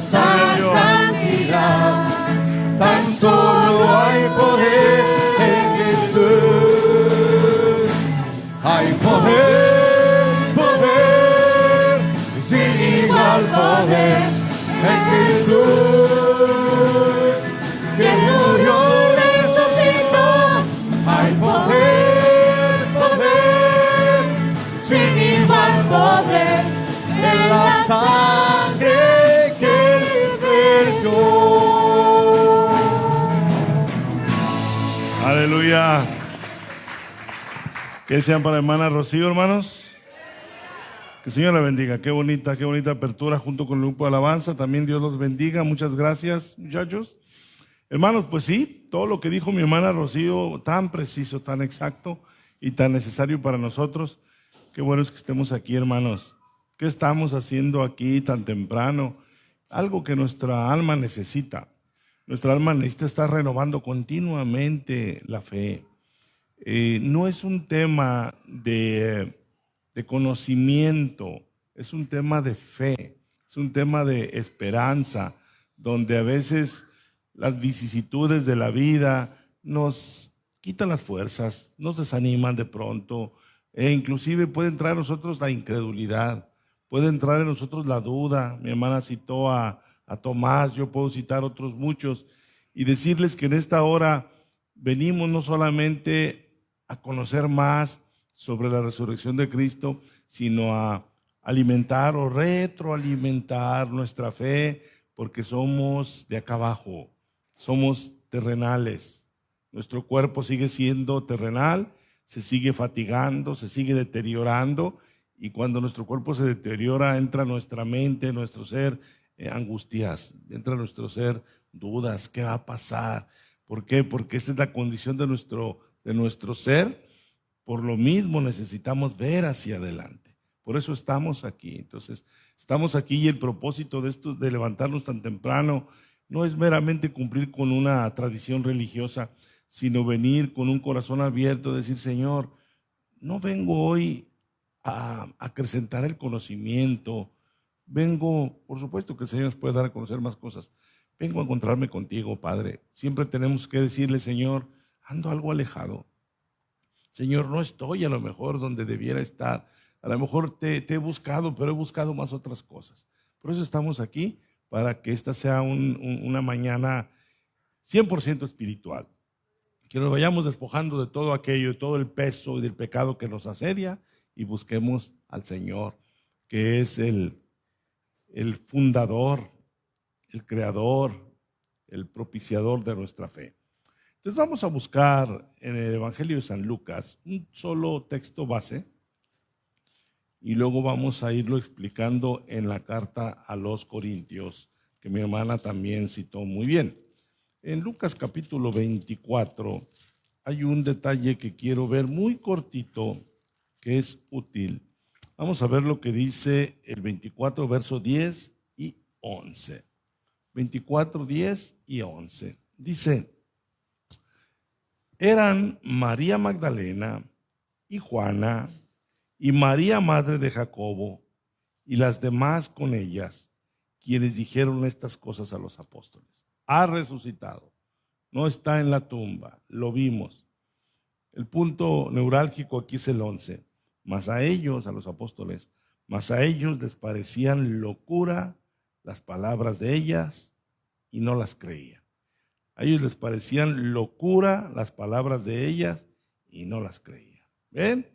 santidad. Tan solo hay poder en Jesús. Hay poder, poder, sin igual poder en Jesús, que murió y resucitó. Hay poder, poder, sin igual poder en la sangre que Él vertió. Aleluya. Que sean para hermana Rocío, hermanos. Que el Señor la bendiga. Qué bonita apertura junto con el grupo de alabanza. También Dios los bendiga. Muchas gracias, muchachos. Hermanos, pues sí, todo lo que dijo mi hermana Rocío, tan preciso, tan exacto y tan necesario para nosotros. Qué bueno es que estemos aquí, hermanos. ¿Qué estamos haciendo aquí tan temprano? Algo que nuestra alma necesita. Nuestra alma necesita estar renovando continuamente la fe. No es un tema de conocimiento, es un tema de fe, es un tema de esperanza, donde a veces las vicisitudes de la vida nos quitan las fuerzas, nos desaniman de pronto, e inclusive puede entrar en nosotros la incredulidad, puede entrar en nosotros la duda. Mi hermana citó a Tomás, yo puedo citar otros muchos, y decirles que en esta hora venimos no solamente a conocer más sobre la resurrección de Cristo, sino a alimentar o retroalimentar nuestra fe, porque somos de acá abajo, somos terrenales. Nuestro cuerpo sigue siendo terrenal, se sigue fatigando, se sigue deteriorando, y cuando nuestro cuerpo se deteriora, entra nuestra mente, nuestro ser, angustias, entra nuestro ser dudas. ¿Qué va a pasar? ¿Por qué? Porque esta es la condición de nuestro ser. Por lo mismo necesitamos ver hacia adelante. Por eso estamos aquí. Entonces, estamos aquí, y el propósito de esto, de levantarnos tan temprano, no es meramente cumplir con una tradición religiosa, sino venir con un corazón abierto, decir: Señor, no vengo hoy a acrecentar el conocimiento, vengo, por supuesto que el Señor nos puede dar a conocer más cosas, vengo a encontrarme contigo, Padre. Siempre tenemos que decirle: Señor, ando algo alejado. Señor, no estoy a lo mejor donde debiera estar. A lo mejor te he buscado, pero he buscado más otras cosas. Por eso estamos aquí, para que esta sea una mañana 100% espiritual. Que nos vayamos despojando de todo aquello, de todo el peso y del pecado que nos asedia, y busquemos al Señor, que es el fundador, el creador, el propiciador de nuestra fe. Entonces vamos a buscar en el Evangelio de San Lucas un solo texto base, y luego vamos a irlo explicando en la carta a los Corintios, que mi hermana también citó muy bien. En Lucas capítulo 24 hay un detalle que quiero ver muy cortito, que es útil. Vamos a ver lo que dice el 24, versos 10 y 11. 24, 10 y 11. Dice: eran María Magdalena y Juana y María, madre de Jacobo, y las demás con ellas, quienes dijeron estas cosas a los apóstoles. Ha resucitado, no está en la tumba, lo vimos. El punto neurálgico aquí es el 11. Mas a ellos, a los apóstoles, mas a ellos les parecían locura las palabras de ellas, y no las creían. A ellos les parecían locura las palabras de ellas, y no las creían. ¿Ven?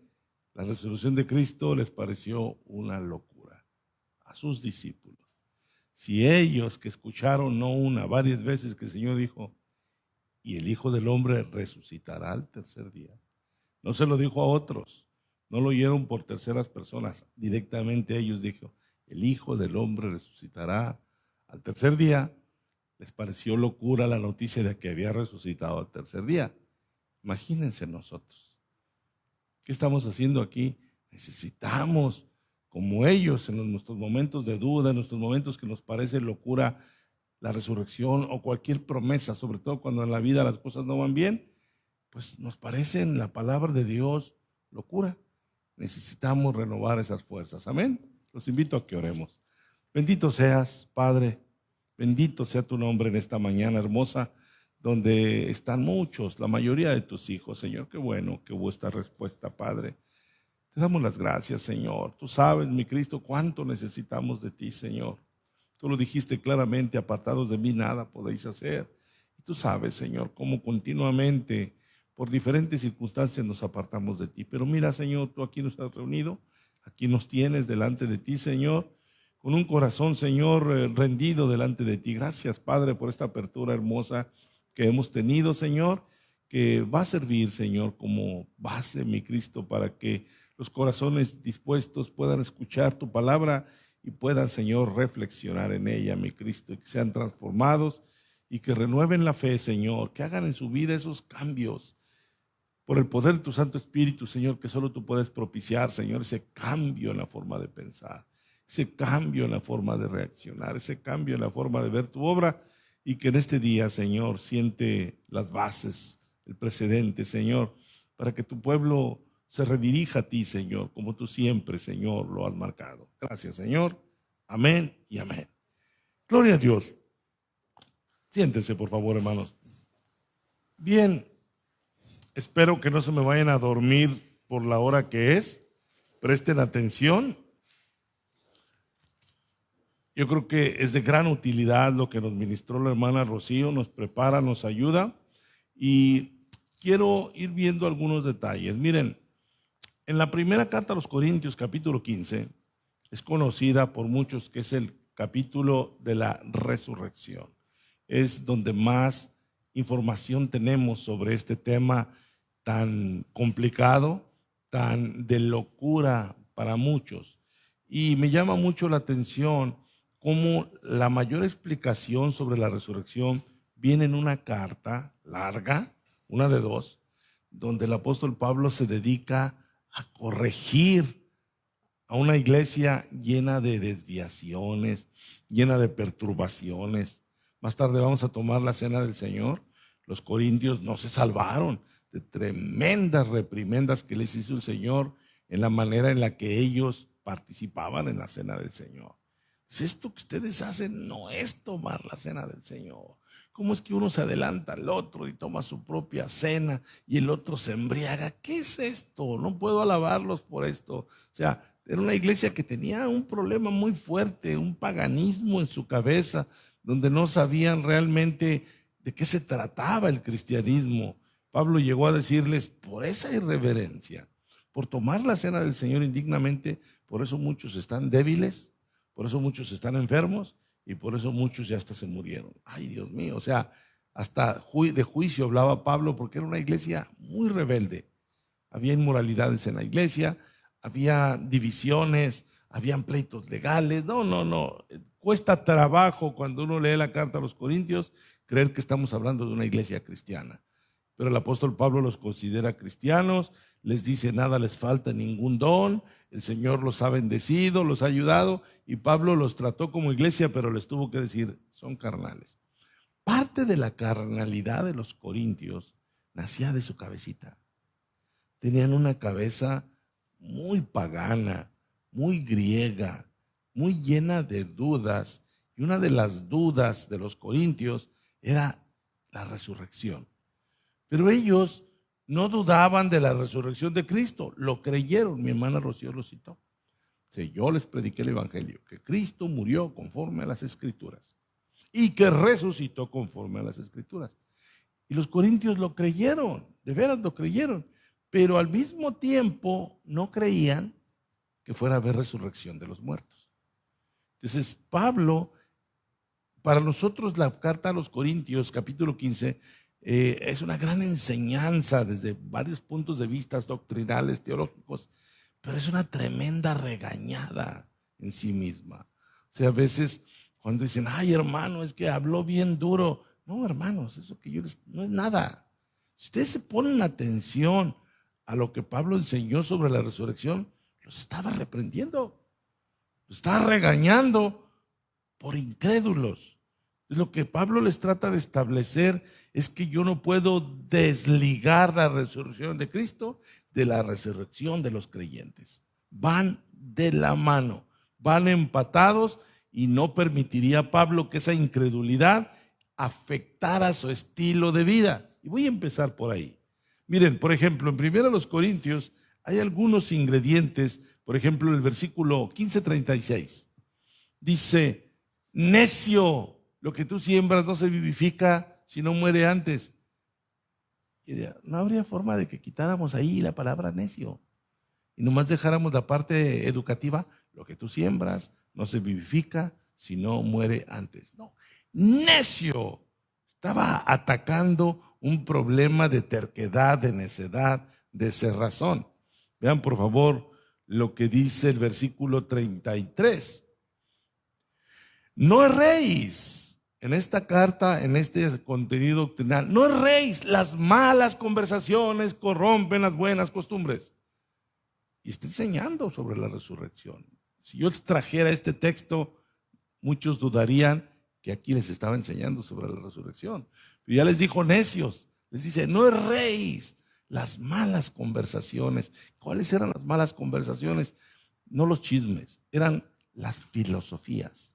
La resurrección de Cristo les pareció una locura a sus discípulos. Si ellos, que escucharon no una, varias veces que el Señor dijo: y el Hijo del Hombre resucitará al tercer día. No se lo dijo a otros, no lo oyeron por terceras personas, directamente a ellos dijo: el Hijo del Hombre resucitará al tercer día. Les pareció locura la noticia de que había resucitado al tercer día. Imagínense nosotros. ¿Qué estamos haciendo aquí? Necesitamos, como ellos, en nuestros momentos de duda, en nuestros momentos que nos parece locura la resurrección o cualquier promesa, sobre todo cuando en la vida las cosas no van bien, pues nos parece en la palabra de Dios locura. Necesitamos renovar esas fuerzas. Amén. Los invito a que oremos. Bendito seas, Padre, Bendito sea tu nombre en esta mañana hermosa, donde están muchos, la mayoría de tus hijos, Señor. Qué bueno que hubo esta respuesta, Padre. Te damos las gracias, Señor. Tú sabes, mi Cristo, cuánto necesitamos de ti, Señor. Tú lo dijiste claramente, apartados de mí nada podéis hacer. Y tú sabes, Señor, cómo continuamente, por diferentes circunstancias, nos apartamos de ti. Pero mira, Señor, tú aquí nos has reunido, aquí nos tienes delante de ti, Señor, con un corazón, Señor, rendido delante de ti. Gracias, Padre, por esta apertura hermosa que hemos tenido, Señor, que va a servir, Señor, como base, mi Cristo, para que los corazones dispuestos puedan escuchar tu palabra y puedan, Señor, reflexionar en ella, mi Cristo, y que sean transformados y que renueven la fe, Señor, que hagan en su vida esos cambios por el poder de tu Santo Espíritu, Señor, que solo tú puedes propiciar, Señor, ese cambio en la forma de pensar, ese cambio en la forma de reaccionar, ese cambio en la forma de ver tu obra, y que en este día, Señor, siente las bases, el precedente, Señor, para que tu pueblo se redirija a ti, Señor, como tú siempre, Señor, lo has marcado. Gracias, Señor. Amén y amén. Gloria a Dios. Siéntense, por favor, hermanos. Bien, espero que no se me vayan a dormir por la hora que es. Presten atención. Yo creo que es de gran utilidad lo que nos ministró la hermana Rocío, nos prepara, nos ayuda. Y quiero ir viendo algunos detalles. Miren, en la primera carta a los Corintios, capítulo 15, es conocida por muchos que es el capítulo de la resurrección. Es donde más información tenemos sobre este tema tan complicado, tan de locura para muchos. Y me llama mucho la atención cómo la mayor explicación sobre la resurrección viene en una carta larga, una de dos, donde el apóstol Pablo se dedica a corregir a una iglesia llena de desviaciones, llena de perturbaciones. Más tarde vamos a tomar la cena del Señor. Los corintios no se salvaron de tremendas reprimendas que les hizo el Señor en la manera en la que ellos participaban en la cena del Señor. Esto que ustedes hacen no es tomar la cena del Señor. ¿Cómo es que uno se adelanta al otro y toma su propia cena y el otro se embriaga? ¿Qué es esto? No puedo alabarlos por esto. O sea, era una iglesia que tenía un problema muy fuerte, un paganismo en su cabeza, donde no sabían realmente de qué se trataba el cristianismo. Pablo llegó a decirles, por esa irreverencia, por tomar la cena del Señor indignamente, por eso muchos están débiles, por eso muchos están enfermos, y por eso muchos ya hasta se murieron. Ay, Dios mío, o sea, hasta de juicio hablaba Pablo porque era una iglesia muy rebelde. Había inmoralidades en la iglesia, había divisiones, habían pleitos legales. No. Cuesta trabajo cuando uno lee la carta a los Corintios creer que estamos hablando de una iglesia cristiana. Pero el apóstol Pablo los considera cristianos, les dice nada les falta, ningún don, el Señor los ha bendecido, los ha ayudado, y Pablo los trató como iglesia, pero les tuvo que decir, son carnales. Parte de la carnalidad de los corintios nacía de su cabecita. Tenían una cabeza muy pagana, muy griega, muy llena de dudas, y una de las dudas de los corintios era la resurrección. Pero ellos no dudaban de la resurrección de Cristo, lo creyeron. Mi hermana Rocío lo citó. Sí, yo les prediqué el evangelio, que Cristo murió conforme a las Escrituras y que resucitó conforme a las Escrituras. Y los corintios lo creyeron, de veras lo creyeron, pero al mismo tiempo no creían que fuera a haber resurrección de los muertos. Entonces Pablo, para nosotros la carta a los Corintios, capítulo 15, es una gran enseñanza desde varios puntos de vista doctrinales, teológicos, pero es una tremenda regañada en sí misma. O sea, a veces cuando dicen, ay hermano, es que habló bien duro. No, hermanos, eso que yo les, no es nada. Si ustedes se ponen atención a lo que Pablo enseñó sobre la resurrección, los estaba reprendiendo, los estaba regañando por incrédulos. Lo que Pablo les trata de establecer es que yo no puedo desligar la resurrección de Cristo de la resurrección de los creyentes. Van de la mano, van empatados, y no permitiría Pablo que esa incredulidad afectara su estilo de vida. Y voy a empezar por ahí. Miren, por ejemplo, en 1 Corintios hay algunos ingredientes, por ejemplo, en el versículo 15:36. Dice, necio, lo que tú siembras no se vivifica si no muere antes. Y no habría forma de que quitáramos ahí la palabra necio y nomás dejáramos la parte educativa, lo que tú siembras no se vivifica si no muere antes. No, necio. Estaba atacando un problema de terquedad, de necedad, de cerrazón. Vean por favor lo que dice el versículo 33. No erréis en esta carta, en este contenido doctrinal, no erréis, las malas conversaciones corrompen las buenas costumbres. Y está enseñando sobre la resurrección. Si yo extrajera este texto, muchos dudarían que aquí les estaba enseñando sobre la resurrección. Pero ya les dijo necios, les dice, no erréis, las malas conversaciones. ¿Cuáles eran las malas conversaciones? No los chismes, eran las filosofías.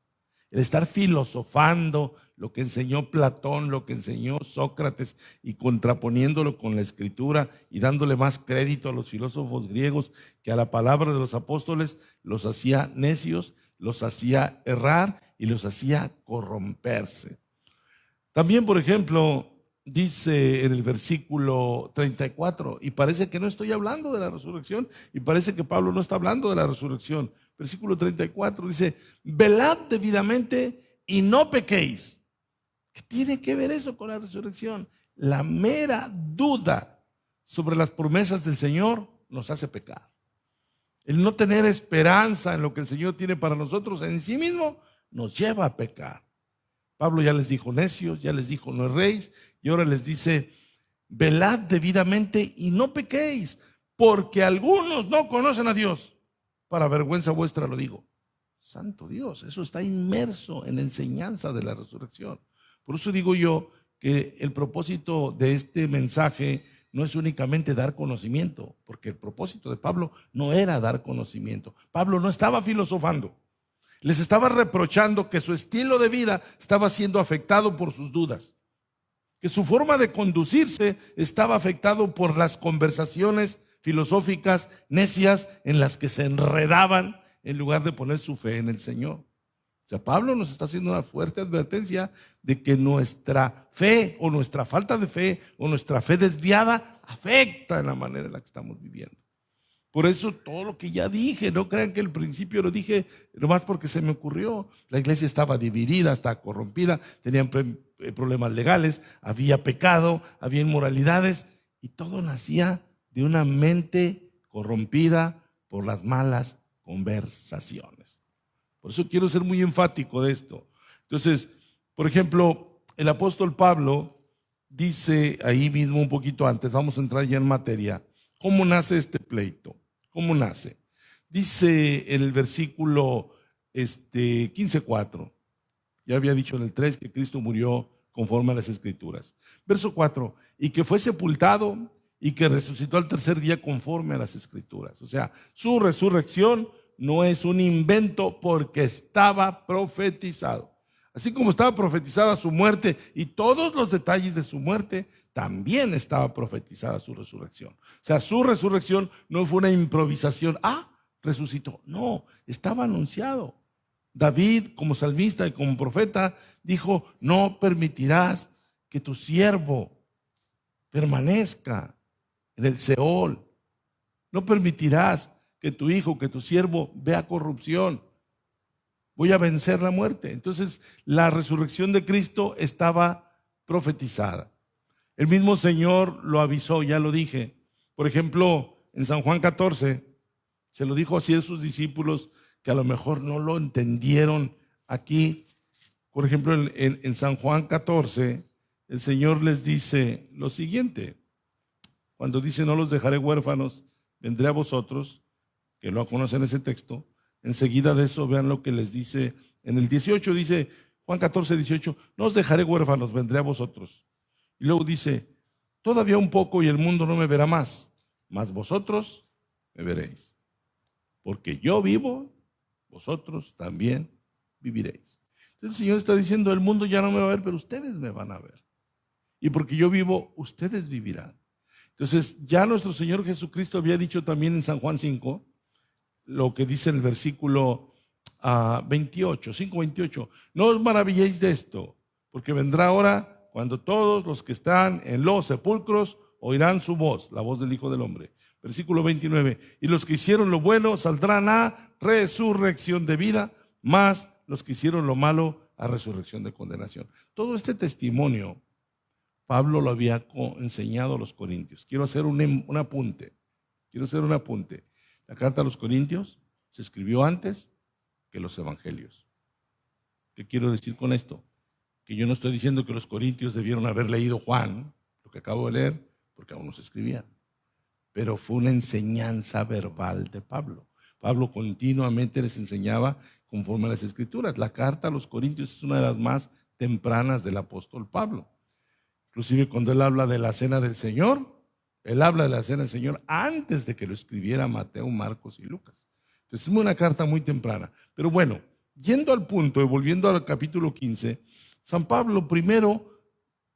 El estar filosofando lo que enseñó Platón, lo que enseñó Sócrates y contraponiéndolo con la Escritura y dándole más crédito a los filósofos griegos que a la palabra de los apóstoles, los hacía necios, los hacía errar y los hacía corromperse. También, por ejemplo, dice en el versículo 34, y parece que no estoy hablando de la resurrección, y parece que Pablo no está hablando de la resurrección. Versículo 34 dice, velad debidamente y no pequéis. ¿Qué tiene que ver eso con la resurrección? La mera duda sobre las promesas del Señor nos hace pecar. El no tener esperanza en lo que el Señor tiene para nosotros en sí mismo nos lleva a pecar. Pablo ya les dijo necios, ya les dijo no erréis, y ahora les dice, velad debidamente y no pequéis, porque algunos no conocen a Dios. Para vergüenza vuestra lo digo. Santo Dios, eso está inmerso en la enseñanza de la resurrección. Por eso digo yo que el propósito de este mensaje no es únicamente dar conocimiento, porque el propósito de Pablo no era dar conocimiento. Pablo no estaba filosofando. Les estaba reprochando que su estilo de vida estaba siendo afectado por sus dudas, que su forma de conducirse estaba afectado por las conversaciones filosóficas necias en las que se enredaban en lugar de poner su fe en el Señor. O sea, Pablo nos está haciendo una fuerte advertencia de que nuestra fe o nuestra falta de fe o nuestra fe desviada afecta en la manera en la que estamos viviendo. Por eso todo lo que ya dije, no crean que al principio lo dije nomás porque se me ocurrió. La iglesia estaba dividida, estaba corrompida, tenían problemas legales, había pecado, había inmoralidades y todo nacía de una mente corrompida por las malas conversaciones. Por eso quiero ser muy enfático de esto. Entonces, por ejemplo, el apóstol Pablo dice ahí mismo un poquito antes, vamos a entrar ya en materia, ¿cómo nace este pleito? ¿Cómo nace? Dice en el versículo 15:4, ya había dicho en el 3 que Cristo murió conforme a las Escrituras. Verso 4, y que fue sepultado y que resucitó al tercer día conforme a las Escrituras. O sea, su resurrección no es un invento porque estaba profetizado. Así como estaba profetizada su muerte y todos los detalles de su muerte, también estaba profetizada su resurrección. O sea, su resurrección no fue una improvisación. Resucitó. No, estaba anunciado. David, como salmista y como profeta, dijo, no permitirás que tu siervo permanezca en el Seol. No permitirás que tu hijo, que tu siervo vea corrupción. Voy a vencer la muerte. Entonces, la resurrección de Cristo estaba profetizada. El mismo Señor lo avisó, ya lo dije. Por ejemplo, en San Juan 14, se lo dijo así a sus discípulos que a lo mejor no lo entendieron aquí. Por ejemplo, en San Juan 14, el Señor les dice lo siguiente. Cuando dice, no los dejaré huérfanos, vendré a vosotros, que no conocen ese texto. Enseguida de eso, vean lo que les dice. En el 18 dice, Juan 14, 18, no os dejaré huérfanos, vendré a vosotros. Y luego dice, todavía un poco y el mundo no me verá más, mas vosotros me veréis. Porque yo vivo, vosotros también viviréis. Entonces el Señor está diciendo, el mundo ya no me va a ver, pero ustedes me van a ver. Y porque yo vivo, ustedes vivirán. Entonces ya nuestro Señor Jesucristo había dicho también en San Juan 5, lo que dice en el versículo 28, 5:28. No os maravilléis de esto, porque vendrá hora cuando todos los que están en los sepulcros oirán su voz, la voz del Hijo del Hombre. Versículo 29. Y los que hicieron lo bueno saldrán a resurrección de vida, más los que hicieron lo malo a resurrección de condenación. Todo este testimonio Pablo lo había enseñado a los corintios. Quiero hacer un apunte. La carta a los corintios se escribió antes que los evangelios. ¿Qué quiero decir con esto? Que yo no estoy diciendo que los corintios debieron haber leído Juan, lo que acabo de leer, porque aún no se escribían. Pero fue una enseñanza verbal de Pablo. Pablo continuamente les enseñaba conforme a las Escrituras. La carta a los corintios es una de las más tempranas del apóstol Pablo. Inclusive cuando él habla de la cena del Señor, él habla de la cena del Señor antes de que lo escribiera Mateo, Marcos y Lucas. Entonces es una carta muy temprana. Pero bueno, yendo al punto y volviendo al capítulo 15, San Pablo primero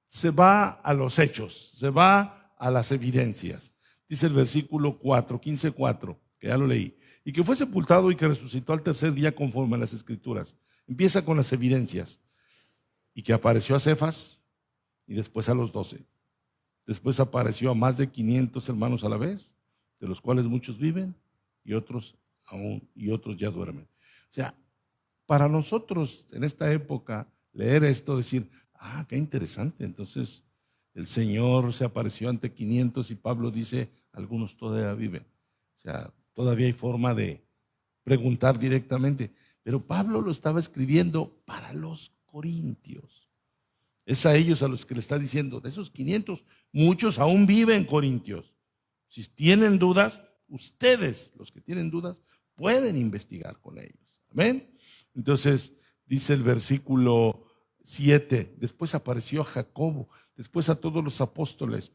se va a los hechos, se va a las evidencias. Dice el versículo 4, 15:4, que ya lo leí. Y que fue sepultado y que resucitó al tercer día conforme a las Escrituras. Empieza con las evidencias. Y que apareció a Cefas y después a los 12. Después apareció a más de 500 hermanos a la vez, de los cuales muchos viven y otros aún, y otros ya duermen. O sea, para nosotros en esta época leer esto, decir, qué interesante, entonces el Señor se apareció ante 500 y Pablo dice, algunos todavía viven. O sea, todavía hay forma de preguntar directamente. Pero Pablo lo estaba escribiendo para los corintios. Es a ellos a los que le está diciendo, de esos 500, muchos aún viven corintios. Si tienen dudas, ustedes, los que tienen dudas, pueden investigar con ellos. Amén. Entonces, dice el versículo 7, después apareció a Jacobo, después a todos los apóstoles.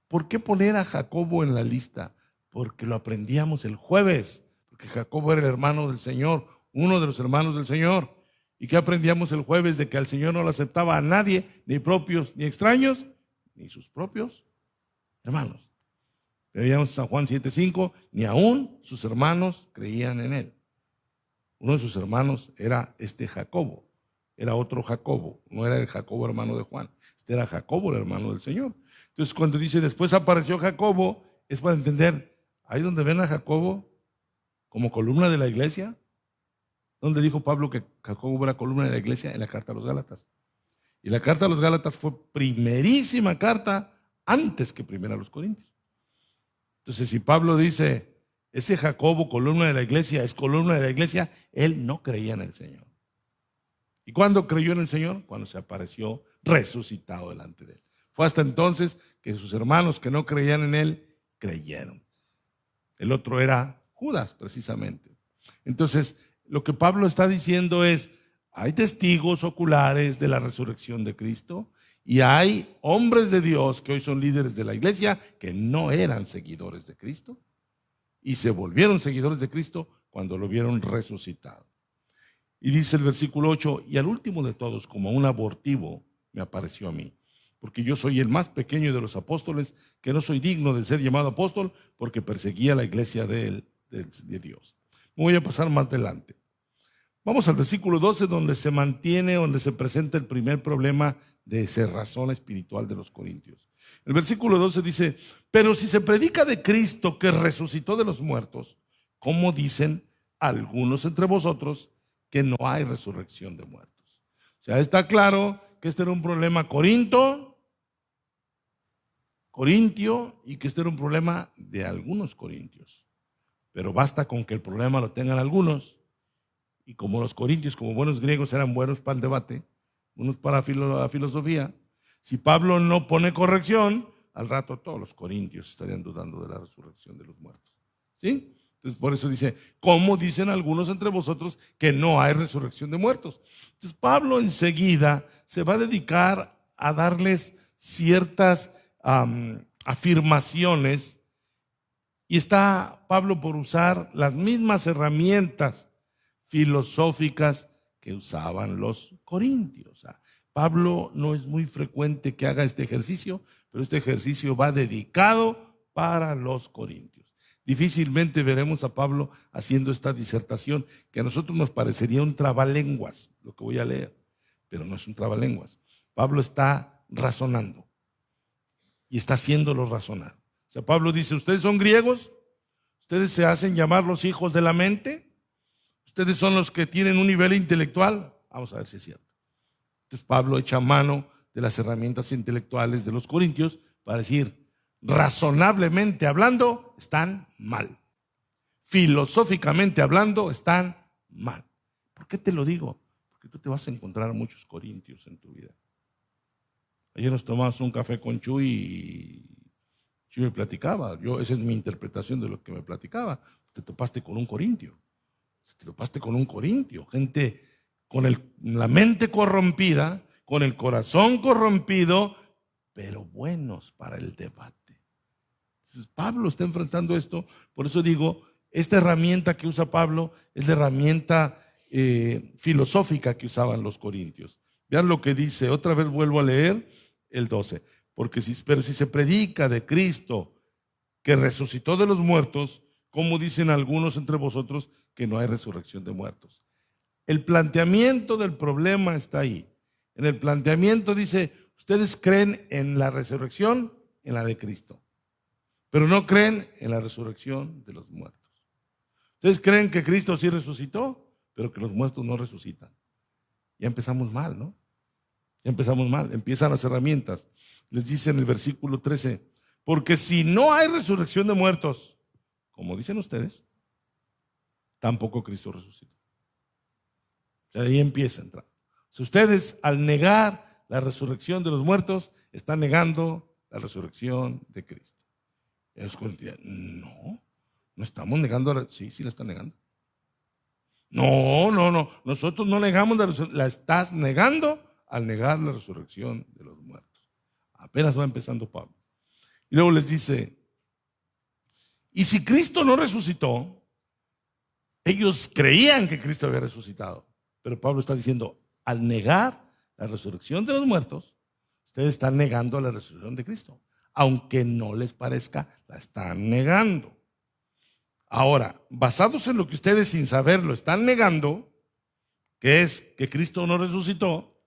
¿Por qué poner a Jacobo en la lista? Porque lo aprendíamos el jueves, porque Jacobo era el hermano del Señor, uno de los hermanos del Señor. ¿Y qué aprendíamos el jueves? De que al Señor no lo aceptaba a nadie, ni propios, ni extraños, ni sus propios hermanos. Veíamos San Juan 7:5, ni aún sus hermanos creían en él. Uno de sus hermanos era Jacobo, era otro Jacobo, no era el Jacobo hermano de Juan, era Jacobo el hermano del Señor. Entonces cuando dice después apareció Jacobo, es para entender, ahí donde ven a Jacobo como columna de la iglesia, donde dijo Pablo que Jacobo era columna de la iglesia, en la carta a los Gálatas. Y la carta a los Gálatas fue primerísima carta antes que primera a los Corintios. Entonces si Pablo dice, ese Jacobo columna de la iglesia, es columna de la iglesia, él no creía en el Señor. ¿Y cuándo creyó en el Señor? Cuando se apareció resucitado delante de él. Fue hasta entonces que sus hermanos que no creían en él, creyeron. El otro era Judas, precisamente. Entonces, lo que Pablo está diciendo es, hay testigos oculares de la resurrección de Cristo y hay hombres de Dios que hoy son líderes de la iglesia que no eran seguidores de Cristo y se volvieron seguidores de Cristo cuando lo vieron resucitado. Y dice el versículo 8, y al último de todos, como un abortivo, me apareció a mí, porque yo soy el más pequeño de los apóstoles, que no soy digno de ser llamado apóstol, porque perseguía la iglesia de Dios. Me voy a pasar más adelante. Vamos al versículo 12, donde se presenta el primer problema de cerrazón espiritual de los corintios. El versículo 12 dice, pero si se predica de Cristo que resucitó de los muertos, ¿cómo dicen algunos entre vosotros que no hay resurrección de muertos? O sea, está claro que este era un problema corintio, y que este era un problema de algunos corintios. Pero basta con que el problema lo tengan algunos, y como los corintios, como buenos griegos, eran buenos para el debate, buenos para la filosofía, si Pablo no pone corrección, al rato todos los corintios estarían dudando de la resurrección de los muertos. ¿Sí? Entonces por eso dice, ¿cómo dicen algunos entre vosotros que no hay resurrección de muertos? Entonces Pablo enseguida se va a dedicar a darles ciertas afirmaciones y está Pablo por usar las mismas herramientas filosóficas que usaban los corintios. O sea, Pablo no es muy frecuente que haga este ejercicio, pero este ejercicio va dedicado para los corintios. Difícilmente veremos a Pablo haciendo esta disertación, que a nosotros nos parecería un trabalenguas, lo que voy a leer, pero no es un trabalenguas. Pablo está razonando y está haciéndolo razonar. O sea, Pablo dice, ¿ustedes son griegos? ¿Ustedes se hacen llamar los hijos de la mente? ¿Ustedes son los que tienen un nivel intelectual? Vamos a ver si es cierto. Entonces Pablo echa mano de las herramientas intelectuales de los corintios para decir, razonablemente hablando, están mal. Filosóficamente hablando, están mal. ¿Por qué te lo digo? Porque tú te vas a encontrar muchos corintios en tu vida. Ayer nos tomamos un café con Chuy y Chuy me platicaba. Esa es mi interpretación de lo que me platicaba. Te topaste con un corintio. Te topaste con un corintio. Gente con la mente corrompida, con el corazón corrompido, pero buenos para el debate. Entonces, Pablo está enfrentando esto. Por eso digo, esta herramienta que usa Pablo es la herramienta filosófica que usaban los corintios. Vean lo que dice, otra vez vuelvo a leer el 12. Pero si se predica de Cristo que resucitó de los muertos, ¿cómo dicen algunos entre vosotros que no hay resurrección de muertos? El planteamiento del problema está ahí. En el planteamiento dice, ustedes creen en la resurrección, en la de Cristo, pero no creen en la resurrección de los muertos. Ustedes creen que Cristo sí resucitó, pero que los muertos no resucitan. Ya empezamos mal, ¿no? Ya empezamos mal. Empiezan las herramientas. Les dice en el versículo 13, porque si no hay resurrección de muertos, como dicen ustedes, tampoco Cristo resucitó. O sea, de ahí empieza a entrar. Si ustedes al negar la resurrección de los muertos, están negando la resurrección de Cristo. Y ellos no estamos negando, sí la están negando. No, nosotros no negamos la resurrección, la estás negando al negar la resurrección de los muertos. Apenas va empezando Pablo. Y luego les dice, y si Cristo no resucitó, ellos creían que Cristo había resucitado, pero Pablo está diciendo, al negar la resurrección de los muertos, ustedes están negando la resurrección de Cristo. Aunque no les parezca, la están negando. Ahora, basados en lo que ustedes sin saberlo están negando, que es que Cristo no resucitó,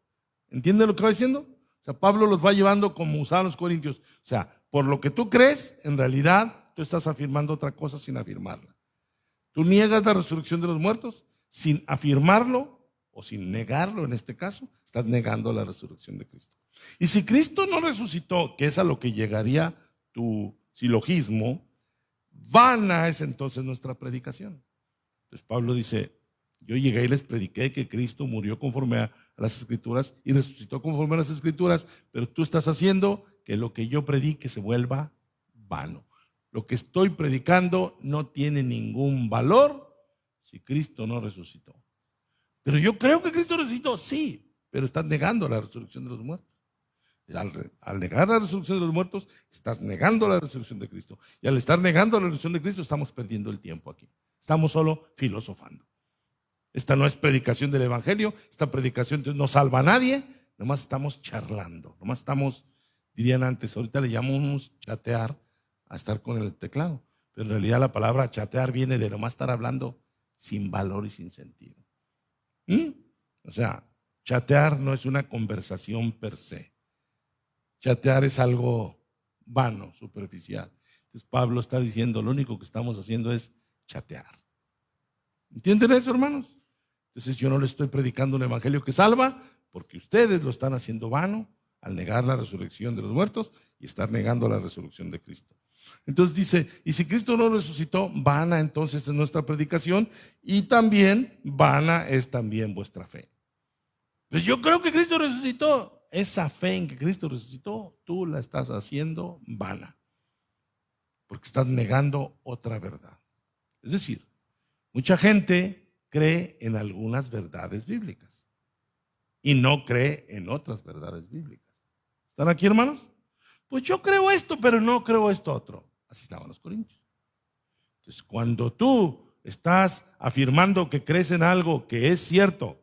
¿entienden lo que va diciendo? O sea, Pablo los va llevando como usaban los corintios. O sea, por lo que tú crees, en realidad tú estás afirmando otra cosa sin afirmarla. Tú niegas la resurrección de los muertos sin afirmarlo o sin negarlo en este caso, estás negando la resurrección de Cristo. Y si Cristo no resucitó, que es a lo que llegaría tu silogismo, vana es entonces nuestra predicación. Entonces Pablo dice, yo llegué y les prediqué que Cristo murió conforme a las Escrituras y resucitó conforme a las Escrituras, pero tú estás haciendo que lo que yo predique se vuelva vano. Lo que estoy predicando no tiene ningún valor si Cristo no resucitó. Pero yo creo que Cristo resucitó, sí, pero estás negando la resurrección de los muertos. Al negar la resurrección de los muertos, estás negando la resurrección de Cristo. Y al estar negando la resurrección de Cristo, estamos perdiendo el tiempo aquí. Estamos solo filosofando. Esta no es predicación del Evangelio, esta predicación no salva a nadie, nomás estamos charlando, nomás estamos, dirían antes, ahorita le llamamos chatear a estar con el teclado. Pero en realidad la palabra chatear viene de nomás estar hablando sin valor y sin sentido. O sea, chatear no es una conversación per se. Chatear es algo vano, superficial. Entonces Pablo está diciendo, lo único que estamos haciendo es chatear. ¿Entienden eso, hermanos? Entonces yo no les estoy predicando un evangelio que salva, porque ustedes lo están haciendo vano al negar la resurrección de los muertos y estar negando la resurrección de Cristo. Entonces dice, y si Cristo no resucitó, vana entonces es nuestra predicación y también vana es también vuestra fe. Pues yo creo que Cristo resucitó. Esa fe en que Cristo resucitó, tú la estás haciendo vana, porque estás negando otra verdad. Es decir, mucha gente cree en algunas verdades bíblicas y no cree en otras verdades bíblicas. ¿Están aquí, hermanos? Pues yo creo esto, pero no creo esto otro. Así estaban los corintios. Entonces, cuando tú estás afirmando que crees en algo que es cierto,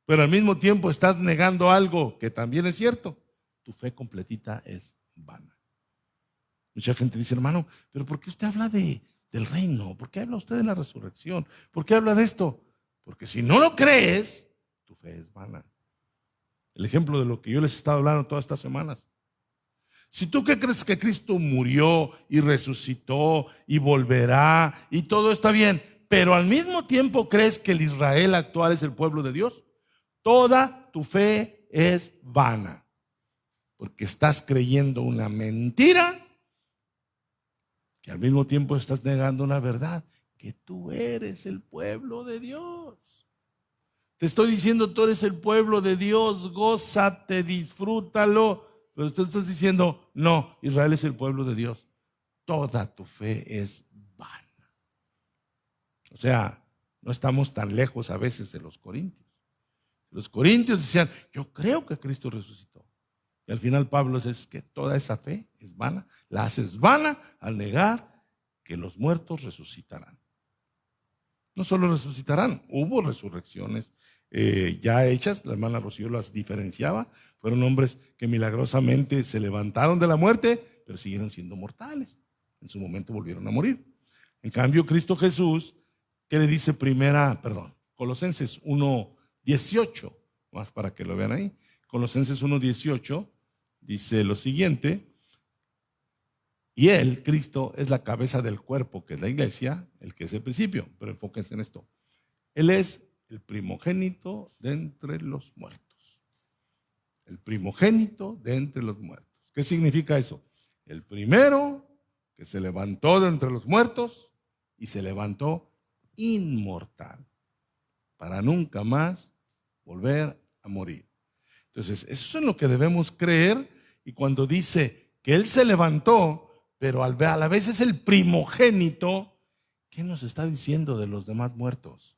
pero al mismo tiempo estás negando algo que también es cierto, tu fe completita es vana. Mucha gente dice, hermano, pero ¿por qué usted habla del reino? ¿Por qué habla usted de la resurrección? ¿Por qué habla de esto? Porque si no lo crees, tu fe es vana. El ejemplo de lo que yo les he estado hablando todas estas semanas. Si tú que crees que Cristo murió y resucitó y volverá y todo está bien, pero al mismo tiempo crees que el Israel actual es el pueblo de Dios, toda tu fe es vana. Porque estás creyendo una mentira que al mismo tiempo estás negando una verdad, que tú eres el pueblo de Dios. Te estoy diciendo, tú eres el pueblo de Dios, gózate, disfrútalo. Pero tú estás diciendo, no, Israel es el pueblo de Dios. Toda tu fe es vana. O sea, no estamos tan lejos a veces de los corintios. Los corintios decían, yo creo que Cristo resucitó. Y al final Pablo dice que toda esa fe es vana. La haces vana al negar que los muertos resucitarán. No solo resucitarán, hubo resurrecciones ya hechas, la hermana Rocío las diferenciaba, fueron hombres que milagrosamente se levantaron de la muerte, pero siguieron siendo mortales. En su momento volvieron a morir. En cambio, Cristo Jesús, ¿qué le dice Colosenses 1:18, más para que lo vean ahí. Colosenses 1:18 dice lo siguiente: y Él, Cristo, es la cabeza del cuerpo, que es la iglesia, el que es el principio. Pero enfóquense en esto. Él es el primogénito de entre los muertos. El primogénito de entre los muertos. ¿Qué significa eso? El primero que se levantó de entre los muertos y se levantó inmortal para nunca más volver a morir. Entonces, eso es en lo que debemos creer. Y cuando dice que Él se levantó, pero a la vez es el primogénito, ¿qué nos está diciendo de los demás muertos?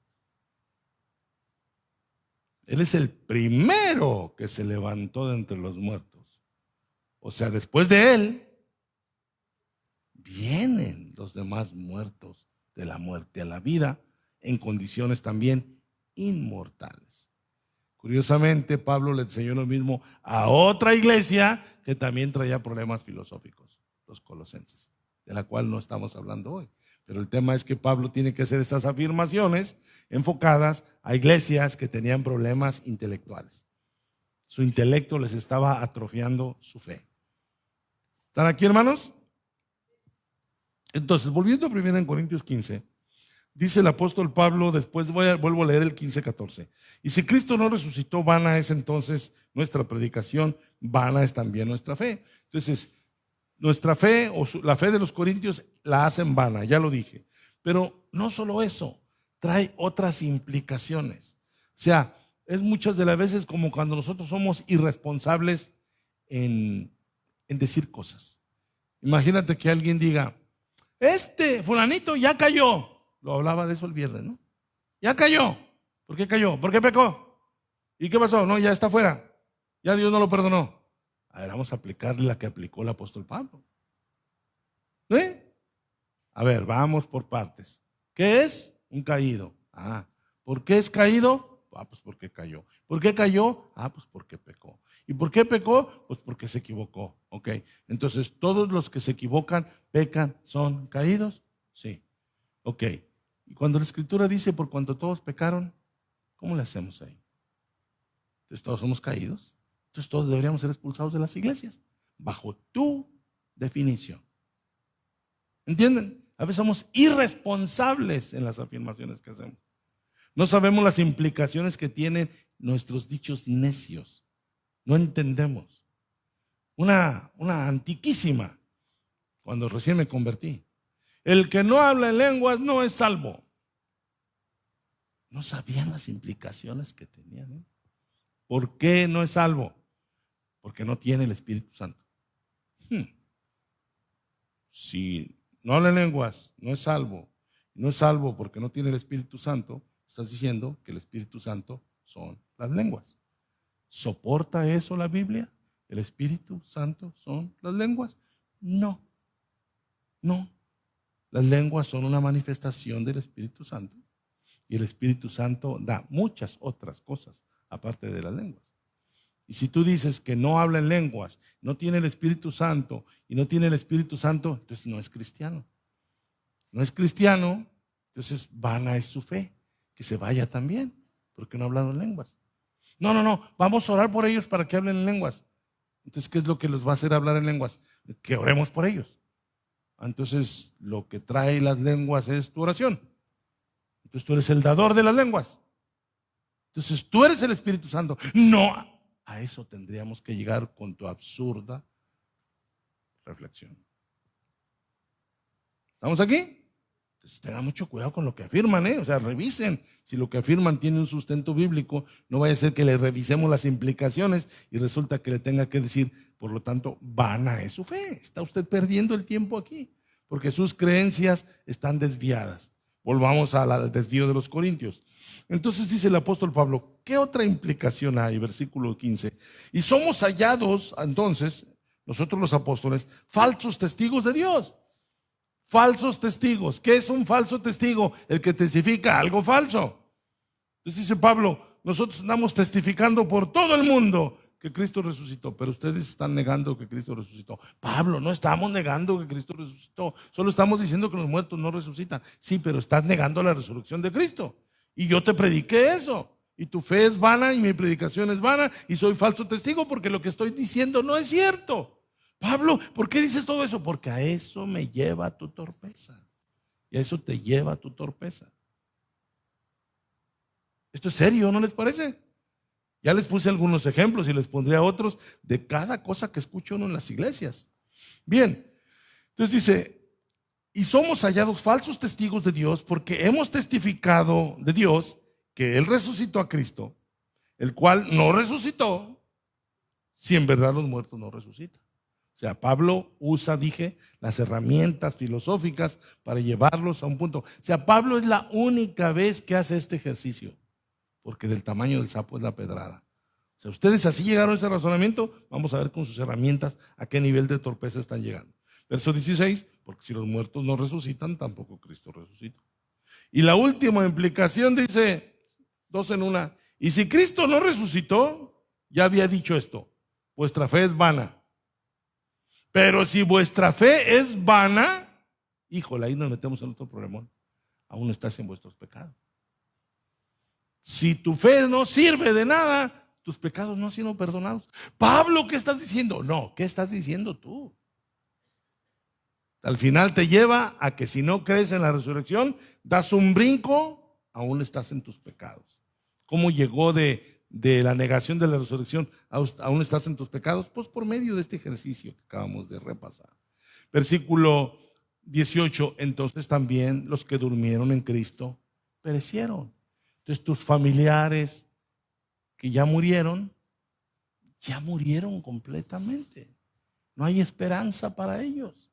Él es el primero que se levantó de entre los muertos. O sea, después de Él, vienen los demás muertos de la muerte a la vida, en condiciones también inmortales. Curiosamente, Pablo le enseñó lo mismo a otra iglesia que también traía problemas filosóficos, los colosenses, de la cual no estamos hablando hoy. Pero el tema es que Pablo tiene que hacer estas afirmaciones enfocadas a iglesias que tenían problemas intelectuales. Su intelecto les estaba atrofiando su fe. ¿Están aquí, hermanos? Entonces, volviendo a 1 Corintios 15, dice el apóstol Pablo, después vuelvo a leer el 15:14. Y si Cristo no resucitó, vana es entonces nuestra predicación, vana es también nuestra fe. Entonces, nuestra fe o la fe de los corintios la hacen vana, ya lo dije. Pero no solo eso, trae otras implicaciones. O sea, es muchas de las veces como cuando nosotros somos irresponsables en decir cosas. Imagínate que alguien diga, fulanito ya cayó. Lo hablaba de eso el viernes, ¿no? Ya cayó. ¿Por qué cayó? ¿Por qué pecó? ¿Y qué pasó? No, ya está fuera. Ya Dios no lo perdonó. A ver, vamos a aplicarle la que aplicó el apóstol Pablo. A ver, vamos por partes. ¿Qué es? Un caído. ¿Por qué es caído? Pues porque cayó. ¿Por qué cayó? Pues porque pecó. ¿Y por qué pecó? Pues porque se equivocó. Ok. Entonces, ¿todos los que se equivocan, pecan, son caídos? Sí. Ok. Y cuando la Escritura dice, por cuanto todos pecaron, ¿cómo le hacemos ahí? Entonces, ¿todos somos caídos? Entonces todos deberíamos ser expulsados de las iglesias, bajo tu definición. ¿Entienden? A veces somos irresponsables en las afirmaciones que hacemos. No sabemos las implicaciones que tienen nuestros dichos necios. No entendemos. Una antiquísima, cuando recién me convertí. El que no habla en lenguas no es salvo. No sabían las implicaciones que tenían. ¿Por qué no es salvo? Porque no tiene el Espíritu Santo. Si no habla en lenguas, no es salvo. No es salvo porque no tiene el Espíritu Santo. Estás diciendo que el Espíritu Santo son las lenguas. ¿Soporta eso la Biblia? ¿El Espíritu Santo son las lenguas? No. No. Las lenguas son una manifestación del Espíritu Santo. Y el Espíritu Santo da muchas otras cosas aparte de las lenguas. Y si tú dices que no habla en lenguas, no tiene el Espíritu Santo y no tiene el Espíritu Santo, entonces no es cristiano. No es cristiano, entonces vana es su fe. Que se vaya también, porque no ha hablado en lenguas. No, vamos a orar por ellos para que hablen en lenguas. Entonces, ¿qué es lo que los va a hacer hablar en lenguas? Que oremos por ellos. Entonces, lo que trae las lenguas es tu oración. Entonces, tú eres el dador de las lenguas. Entonces, tú eres el Espíritu Santo. No, a eso tendríamos que llegar con tu absurda reflexión. ¿Estamos aquí? Entonces, tengan mucho cuidado con lo que afirman, O sea, revisen si lo que afirman tiene un sustento bíblico. No vaya a ser que le revisemos las implicaciones y resulta que le tenga que decir, por lo tanto, vana es su fe. Está usted perdiendo el tiempo aquí, porque sus creencias están desviadas. Volvamos al desvío de los corintios. Entonces dice el apóstol Pablo, ¿qué otra implicación hay? Versículo 15. Y somos hallados, entonces, nosotros los apóstoles, falsos testigos de Dios. Falsos testigos. ¿Qué es un falso testigo? El que testifica algo falso. Entonces dice Pablo, nosotros andamos testificando por todo el mundo que Cristo resucitó, pero ustedes están negando que Cristo resucitó. Pablo, no estamos negando que Cristo resucitó, solo estamos diciendo que los muertos no resucitan. Sí, pero estás negando la resurrección de Cristo. Y yo te prediqué eso. Y tu fe es vana y mi predicación es vana y soy falso testigo porque lo que estoy diciendo no es cierto. Pablo, ¿por qué dices todo eso? Porque a eso me lleva tu torpeza. Y a eso te lleva tu torpeza. Esto es serio, ¿no les parece? Ya les puse algunos ejemplos y les pondré a otros de cada cosa que escucho uno en las iglesias. Bien, entonces dice, y somos hallados falsos testigos de Dios porque hemos testificado de Dios que Él resucitó a Cristo, el cual no resucitó si en verdad los muertos no resucitan. O sea, Pablo usa, dije, las herramientas filosóficas para llevarlos a un punto. O sea, Pablo es la única vez que hace este ejercicio, porque del tamaño del sapo es la pedrada. O sea, ustedes así llegaron a ese razonamiento, vamos a ver con sus herramientas a qué nivel de torpeza están llegando. Verso 16, porque si los muertos no resucitan, tampoco Cristo resucita. Y la última implicación dice, dos en una, y si Cristo no resucitó, ya había dicho esto, vuestra fe es vana. Pero si vuestra fe es vana, híjole, ahí nos metemos en otro problemón. Aún estás en vuestros pecados. Si tu fe no sirve de nada, tus pecados no han sido perdonados. Pablo, ¿qué estás diciendo? No, ¿qué estás diciendo tú? Al final te lleva a que si no crees en la resurrección, das un brinco, aún estás en tus pecados. ¿Cómo llegó de la negación de la resurrección aún estás en tus pecados? Pues por medio de este ejercicio que acabamos de repasar. Versículo 18, entonces también los que durmieron en Cristo perecieron. Entonces tus familiares que ya murieron completamente. No hay esperanza para ellos.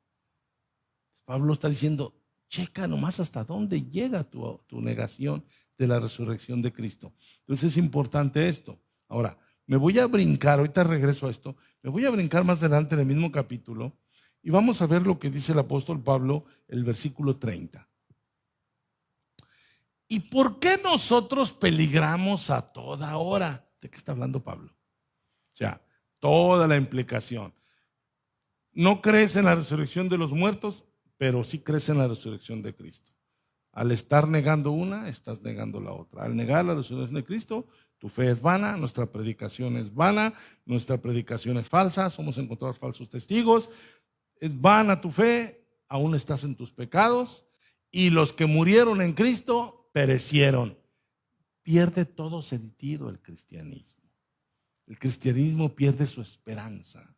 Pablo está diciendo, checa nomás hasta dónde llega tu negación de la resurrección de Cristo. Entonces es importante esto. Ahora, me voy a brincar, ahorita regreso a esto, me voy a brincar más adelante en el mismo capítulo y vamos a ver lo que dice el apóstol Pablo, el versículo 30. ¿Y por qué nosotros peligramos a toda hora? ¿De qué está hablando Pablo? O sea, toda la implicación. No crees en la resurrección de los muertos, pero sí crees en la resurrección de Cristo. Al estar negando una, estás negando la otra. Al negar la resurrección de Cristo, tu fe es vana, nuestra predicación es vana, nuestra predicación es falsa, somos encontrados falsos testigos. Es vana tu fe, aún estás en tus pecados, y los que murieron en Cristo perecieron. Pierde todo sentido el cristianismo. El cristianismo pierde su esperanza.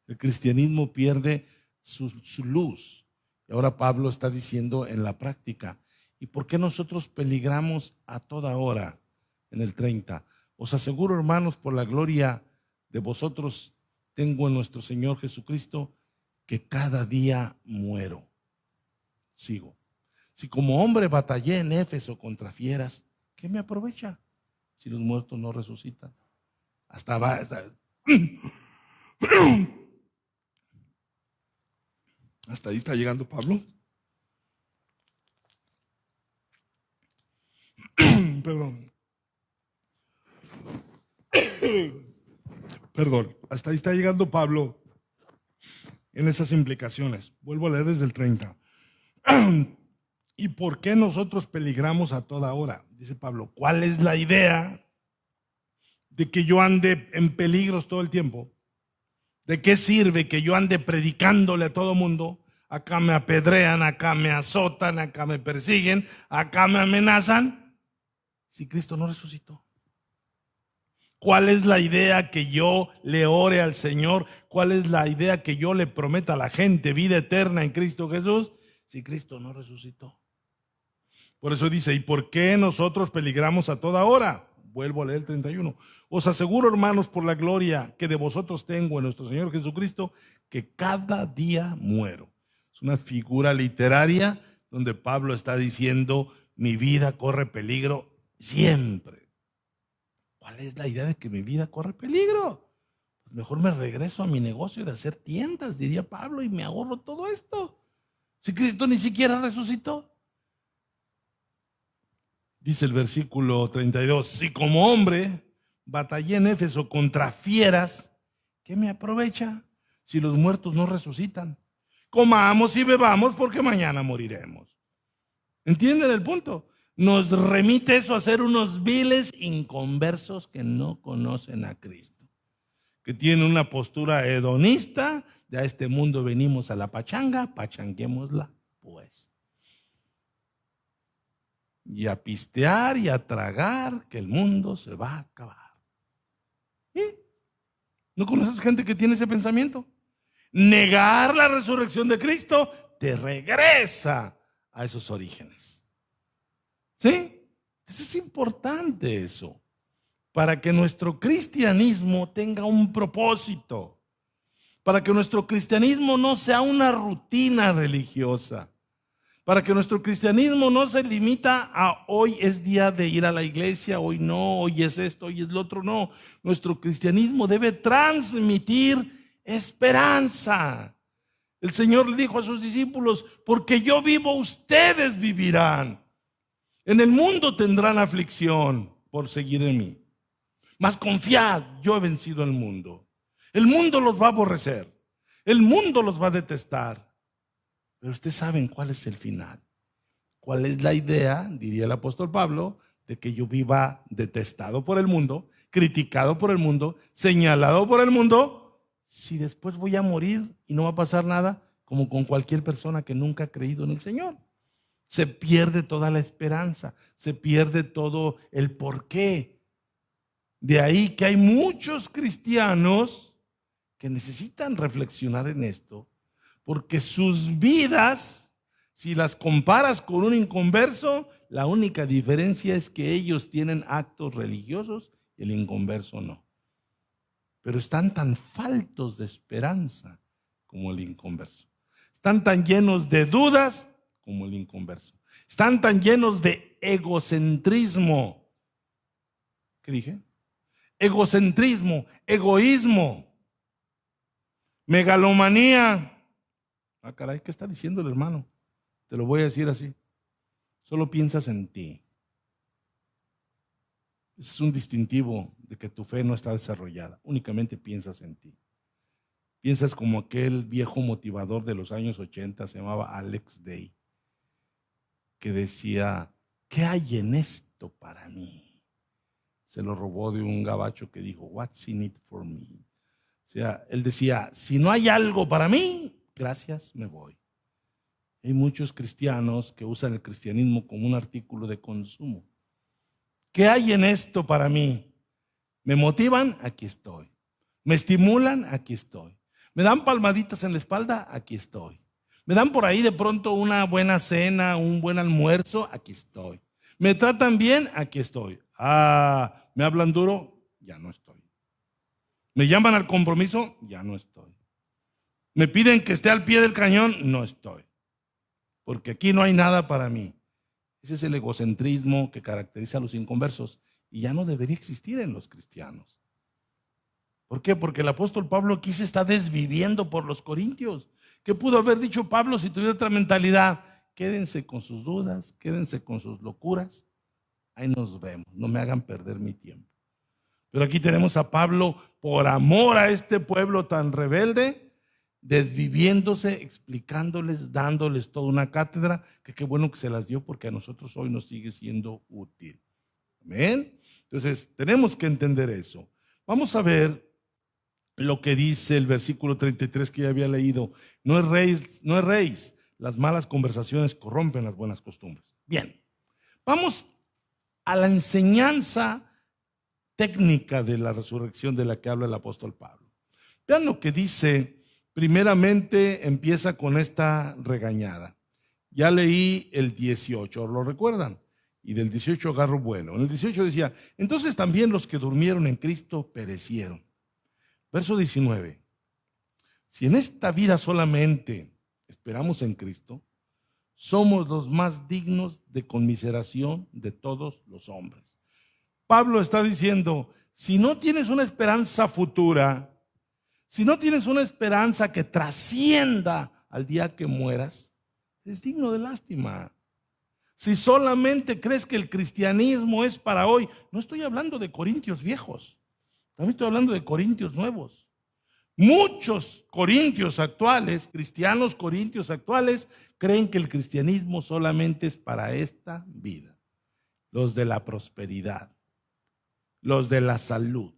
El cristianismo pierde su luz. Y ahora Pablo está diciendo en la práctica, ¿y por qué nosotros peligramos a toda hora? En el 30, os aseguro, hermanos, por la gloria de vosotros, tengo en nuestro Señor Jesucristo, que cada día muero. Sigo. Si como hombre batallé en Éfeso contra fieras, ¿qué me aprovecha si los muertos no resucitan? Hasta ahí está llegando Pablo. Perdón. Perdón, hasta ahí está llegando Pablo en esas implicaciones. Vuelvo a leer desde el 30. ¿Y por qué nosotros peligramos a toda hora? Dice Pablo, ¿cuál es la idea de que yo ande en peligros todo el tiempo? ¿De qué sirve que yo ande predicándole a todo mundo? Acá me apedrean, acá me azotan, acá me persiguen, acá me amenazan, si Cristo no resucitó. ¿Cuál es la idea que yo le ore al Señor? ¿Cuál es la idea que yo le prometa a la gente vida eterna en Cristo Jesús si Cristo no resucitó? Por eso dice, ¿y por qué nosotros peligramos a toda hora? Vuelvo a leer el 31. Os aseguro, hermanos, por la gloria que de vosotros tengo en nuestro Señor Jesucristo, que cada día muero. Es una figura literaria donde Pablo está diciendo, mi vida corre peligro siempre. ¿Cuál es la idea de que mi vida corre peligro? Pues mejor me regreso a mi negocio de hacer tiendas, diría Pablo, y me ahorro todo esto. Si Cristo ni siquiera resucitó. Dice el versículo 32, si como hombre batallé en Éfeso contra fieras, ¿qué me aprovecha si los muertos no resucitan? Comamos y bebamos porque mañana moriremos. ¿Entienden el punto? Nos remite eso a ser unos viles inconversos que no conocen a Cristo, que tienen una postura hedonista, de a este mundo venimos a la pachanga, pachanguémosla pues. Y a pistear y a tragar, que el mundo se va a acabar. ¿No conoces gente que tiene ese pensamiento? Negar la resurrección de Cristo te regresa a esos orígenes. ¿Sí? Entonces es importante eso, para que nuestro cristianismo tenga un propósito, para que nuestro cristianismo no sea una rutina religiosa, para que nuestro cristianismo no se limita a hoy es día de ir a la iglesia, hoy no, hoy es esto, hoy es lo otro, no. Nuestro cristianismo debe transmitir esperanza. El Señor le dijo a sus discípulos, porque yo vivo, ustedes vivirán. En el mundo tendrán aflicción por seguir en mí. Mas confiad, yo he vencido el mundo. El mundo los va a aborrecer. El mundo los va a detestar. Pero ustedes saben cuál es el final. ¿Cuál es la idea, diría el apóstol Pablo, de que yo viva detestado por el mundo, criticado por el mundo, señalado por el mundo, si después voy a morir y no va a pasar nada, como con cualquier persona que nunca ha creído en el Señor? Se pierde toda la esperanza, se pierde todo el porqué. De ahí que hay muchos cristianos que necesitan reflexionar en esto, porque sus vidas, si las comparas con un inconverso, la única diferencia es que ellos tienen actos religiosos y el inconverso no. Pero están tan faltos de esperanza como el inconverso. Están tan llenos de dudas como el inconverso. Están tan llenos de egocentrismo. ¿Qué dije? Egocentrismo, egoísmo, megalomanía. Ah, caray, ¿qué está diciendo el hermano? Te lo voy a decir así. Solo piensas en ti. Ese es un distintivo de que tu fe no está desarrollada. Únicamente piensas en ti. Piensas como aquel viejo motivador de los años 80, se llamaba Alex Day, que decía, ¿qué hay en esto para mí? Se lo robó de un gabacho que dijo, what's in it for me? O sea, él decía, si no hay algo para mí, gracias, me voy. Hay muchos cristianos que usan el cristianismo como un artículo de consumo. ¿Qué hay en esto para mí? ¿Me motivan? Aquí estoy. ¿Me estimulan? Aquí estoy. ¿Me dan palmaditas en la espalda? Aquí estoy. ¿Me dan por ahí de pronto una buena cena, un buen almuerzo? Aquí estoy. ¿Me tratan bien? Aquí estoy. Ah, ¿me hablan duro? Ya no estoy. ¿Me llaman al compromiso? Ya no estoy. ¿Me piden que esté al pie del cañón? No estoy. Porque aquí no hay nada para mí. Ese es el egocentrismo que caracteriza a los inconversos y ya no debería existir en los cristianos. ¿Por qué? Porque el apóstol Pablo aquí se está desviviendo por los corintios. ¿Qué pudo haber dicho Pablo si tuviera otra mentalidad? Quédense con sus dudas, quédense con sus locuras. Ahí nos vemos, no me hagan perder mi tiempo. Pero aquí tenemos a Pablo, por amor a este pueblo tan rebelde, desviviéndose, explicándoles, dándoles toda una cátedra, que qué bueno que se las dio porque a nosotros hoy nos sigue siendo útil. Amén. Entonces, tenemos que entender eso. Vamos a ver lo que dice el versículo 33 que ya había leído. No erréis, las malas conversaciones corrompen las buenas costumbres. Bien, vamos a la enseñanza técnica de la resurrección de la que habla el apóstol Pablo. Vean lo que dice. Primeramente empieza con esta regañada. Ya leí el 18, ¿lo recuerdan? Y del 18 agarro vuelo. En el 18 decía, entonces también los que durmieron en Cristo perecieron. Verso 19, si en esta vida solamente esperamos en Cristo, somos los más dignos de conmiseración de todos los hombres. Pablo está diciendo, si no tienes una esperanza futura, si no tienes una esperanza que trascienda al día que mueras, es digno de lástima. Si solamente crees que el cristianismo es para hoy, no estoy hablando de corintios viejos, también estoy hablando de corintios nuevos. Muchos corintios actuales, cristianos corintios actuales, creen que el cristianismo solamente es para esta vida. Los de la prosperidad, los de la salud.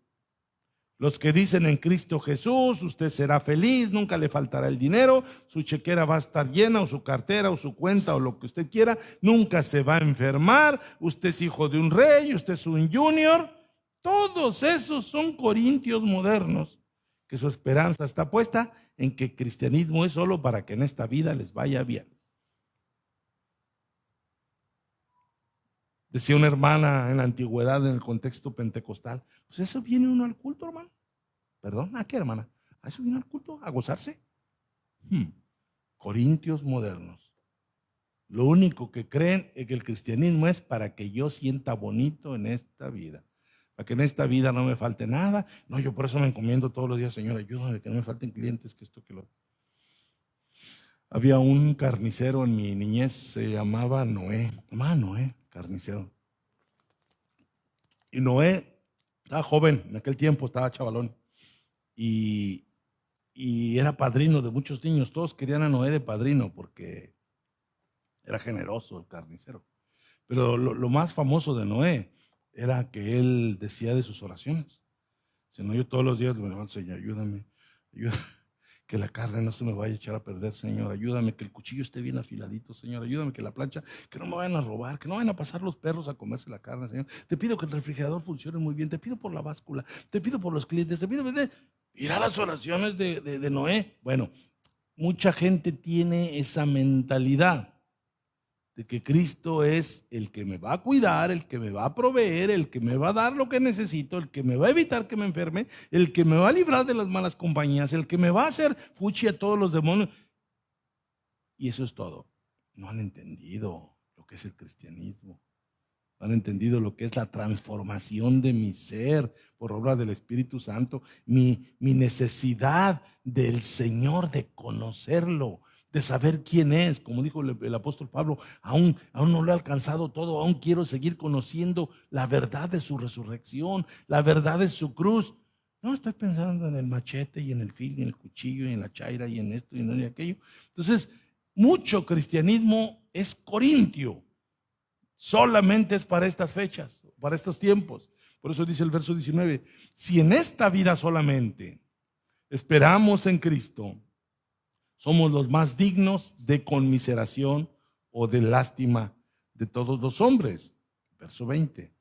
Los que dicen en Cristo Jesús, usted será feliz, nunca le faltará el dinero, su chequera va a estar llena, o su cartera, o su cuenta, o lo que usted quiera, nunca se va a enfermar, usted es hijo de un rey, usted es un junior. Todos esos son corintios modernos, que su esperanza está puesta en que el cristianismo es solo para que en esta vida les vaya bien. Decía una hermana en la antigüedad, en el contexto pentecostal, pues eso viene uno al culto, hermano. Perdón, ¿a qué, hermana? ¿A eso viene al culto? ¿A gozarse? Corintios modernos. Lo único que creen es que el cristianismo es para que yo sienta bonito en esta vida. Para que en esta vida no me falte nada. No, yo por eso me encomiendo todos los días, Señor, ayúdame, que no me falten clientes, que esto, que lo... Había un carnicero en mi niñez, se llamaba Noé. Noé, carnicero. Y Noé estaba joven, en aquel tiempo estaba chavalón. Y era padrino de muchos niños. Todos querían a Noé de padrino porque era generoso el carnicero. Pero lo más famoso de Noé era que él decía de sus oraciones. Señor, yo todos los días me levanto, Señor, ayúdame, que la carne no se me vaya a echar a perder, Señor, ayúdame, que el cuchillo esté bien afiladito, Señor, ayúdame, que la plancha, que no me vayan a robar, que no vayan a pasar los perros a comerse la carne, Señor. Te pido que el refrigerador funcione muy bien, te pido por la báscula, te pido por los clientes, te pido, mira las oraciones de Noé. Bueno, mucha gente tiene esa mentalidad de que Cristo es el que me va a cuidar, el que me va a proveer, el que me va a dar lo que necesito, el que me va a evitar que me enferme, el que me va a librar de las malas compañías, el que me va a hacer fuchi a todos los demonios. Y eso es todo. No han entendido lo que es el cristianismo. No han entendido lo que es la transformación de mi ser por obra del Espíritu Santo, mi necesidad del Señor de conocerlo, de saber quién es. Como dijo el apóstol Pablo, aún no lo he alcanzado todo, aún quiero seguir conociendo la verdad de su resurrección, la verdad de su cruz. No estoy pensando en el machete y en el fil y en el cuchillo y en la chaira y en esto y en aquello. Entonces, mucho cristianismo es corintio, solamente es para estas fechas, para estos tiempos. Por eso dice el verso 19, si en esta vida solamente esperamos en Cristo, somos los más dignos de conmiseración o de lástima de todos los hombres. Verso 20.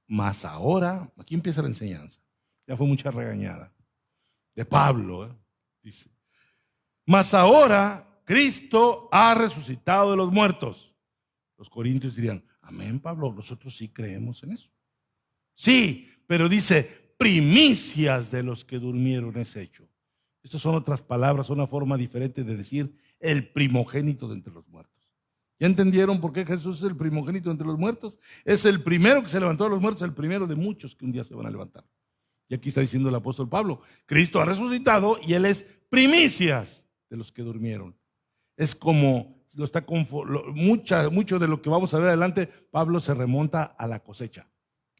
Mas ahora, aquí empieza la enseñanza. Ya fue mucha regañada. De Pablo, dice. Mas ahora Cristo ha resucitado de los muertos. Los corintios dirían, amén, Pablo, nosotros sí creemos en eso. Sí, pero dice, primicias de los que durmieron es hecho. Estas son otras palabras, una forma diferente de decir el primogénito de entre los muertos. ¿Ya entendieron por qué Jesús es el primogénito de entre los muertos? Es el primero que se levantó de los muertos, el primero de muchos que un día se van a levantar. Y aquí está diciendo el apóstol Pablo, Cristo ha resucitado y Él es primicias de los que durmieron. Es como, mucho de lo que vamos a ver adelante, Pablo se remonta a la cosecha,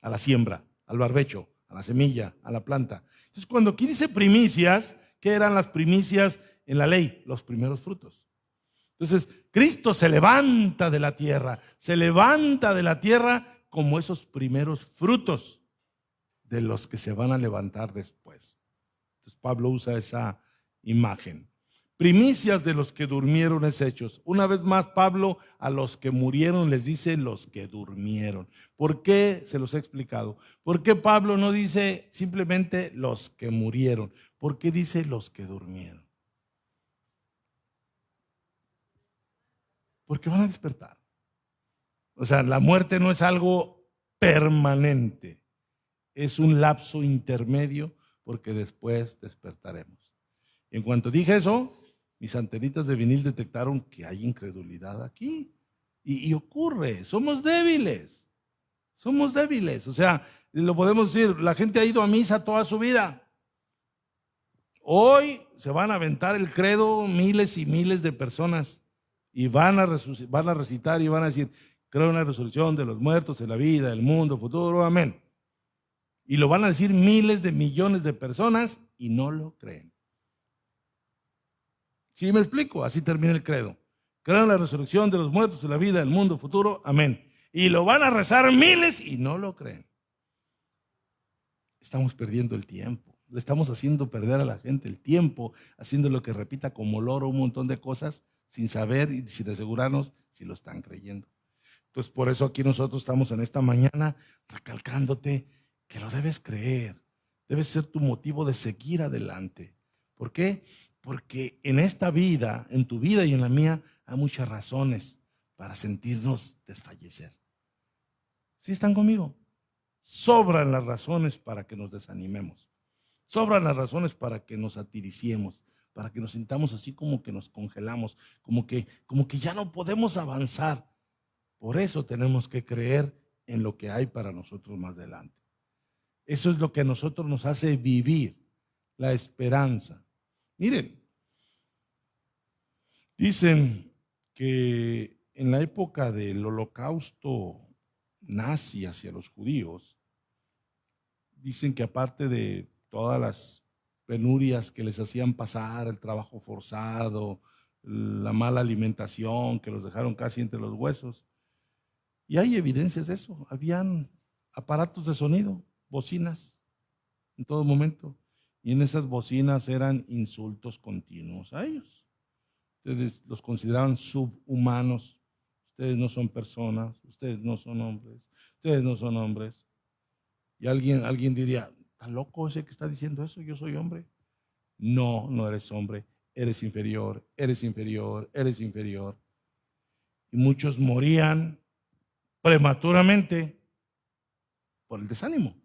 a la siembra, al barbecho, a la semilla, a la planta. Entonces, cuando aquí dice primicias, ¿qué eran las primicias en la ley? Los primeros frutos. Entonces, Cristo se levanta de la tierra como esos primeros frutos de los que se van a levantar después. Entonces, Pablo usa esa imagen. Primicias de los que durmieron es hechos. Una vez más, Pablo a los que murieron les dice los que durmieron. ¿Por qué? Se los he explicado. ¿Por qué Pablo no dice simplemente los que murieron? ¿Por qué dice los que durmieron? Porque van a despertar. O sea, la muerte no es algo permanente. Es un lapso intermedio porque después despertaremos. En cuanto dije eso, mis antenitas de vinil detectaron que hay incredulidad aquí. Y ocurre, somos débiles. Somos débiles. O sea, lo podemos decir, la gente ha ido a misa toda su vida. Hoy se van a aventar el credo miles y miles de personas y van a recitar y van a decir, creo en la resurrección de los muertos, en la vida, el mundo, futuro, amén. Y lo van a decir miles de millones de personas y no lo creen. ¿Sí me explico? Así termina el credo. Creo en la resurrección de los muertos, en la vida, el mundo, futuro, amén. Y lo van a rezar miles y no lo creen. Estamos perdiendo el tiempo. Le estamos haciendo perder a la gente el tiempo, haciendo lo que repita como loro un montón de cosas sin saber y sin asegurarnos si lo están creyendo. Entonces, por eso aquí nosotros estamos en esta mañana recalcándote que lo debes creer. Debe ser tu motivo de seguir adelante. ¿Por qué? Porque en esta vida, en tu vida y en la mía, hay muchas razones para sentirnos desfallecer. ¿Sí están conmigo? Sobran las razones para que nos desanimemos. Sobran las razones para que nos atiriciemos, para que nos sintamos así como que nos congelamos, como que ya no podemos avanzar. Por eso tenemos que creer en lo que hay para nosotros más adelante. Eso es lo que a nosotros nos hace vivir, la esperanza. Miren, dicen que en la época del holocausto nazi hacia los judíos, dicen que aparte de todas las penurias que les hacían pasar, el trabajo forzado, la mala alimentación que los dejaron casi entre los huesos, y hay evidencias de eso, habían aparatos de sonido, bocinas en todo momento, y en esas bocinas eran insultos continuos a ellos. Ustedes los consideraban subhumanos, ustedes no son personas, ustedes no son hombres, ustedes no son hombres. Y alguien diría, ¿está loco ese que está diciendo eso? Yo soy hombre. No, no eres hombre, eres inferior, eres inferior, eres inferior. Y muchos morían prematuramente por el desánimo.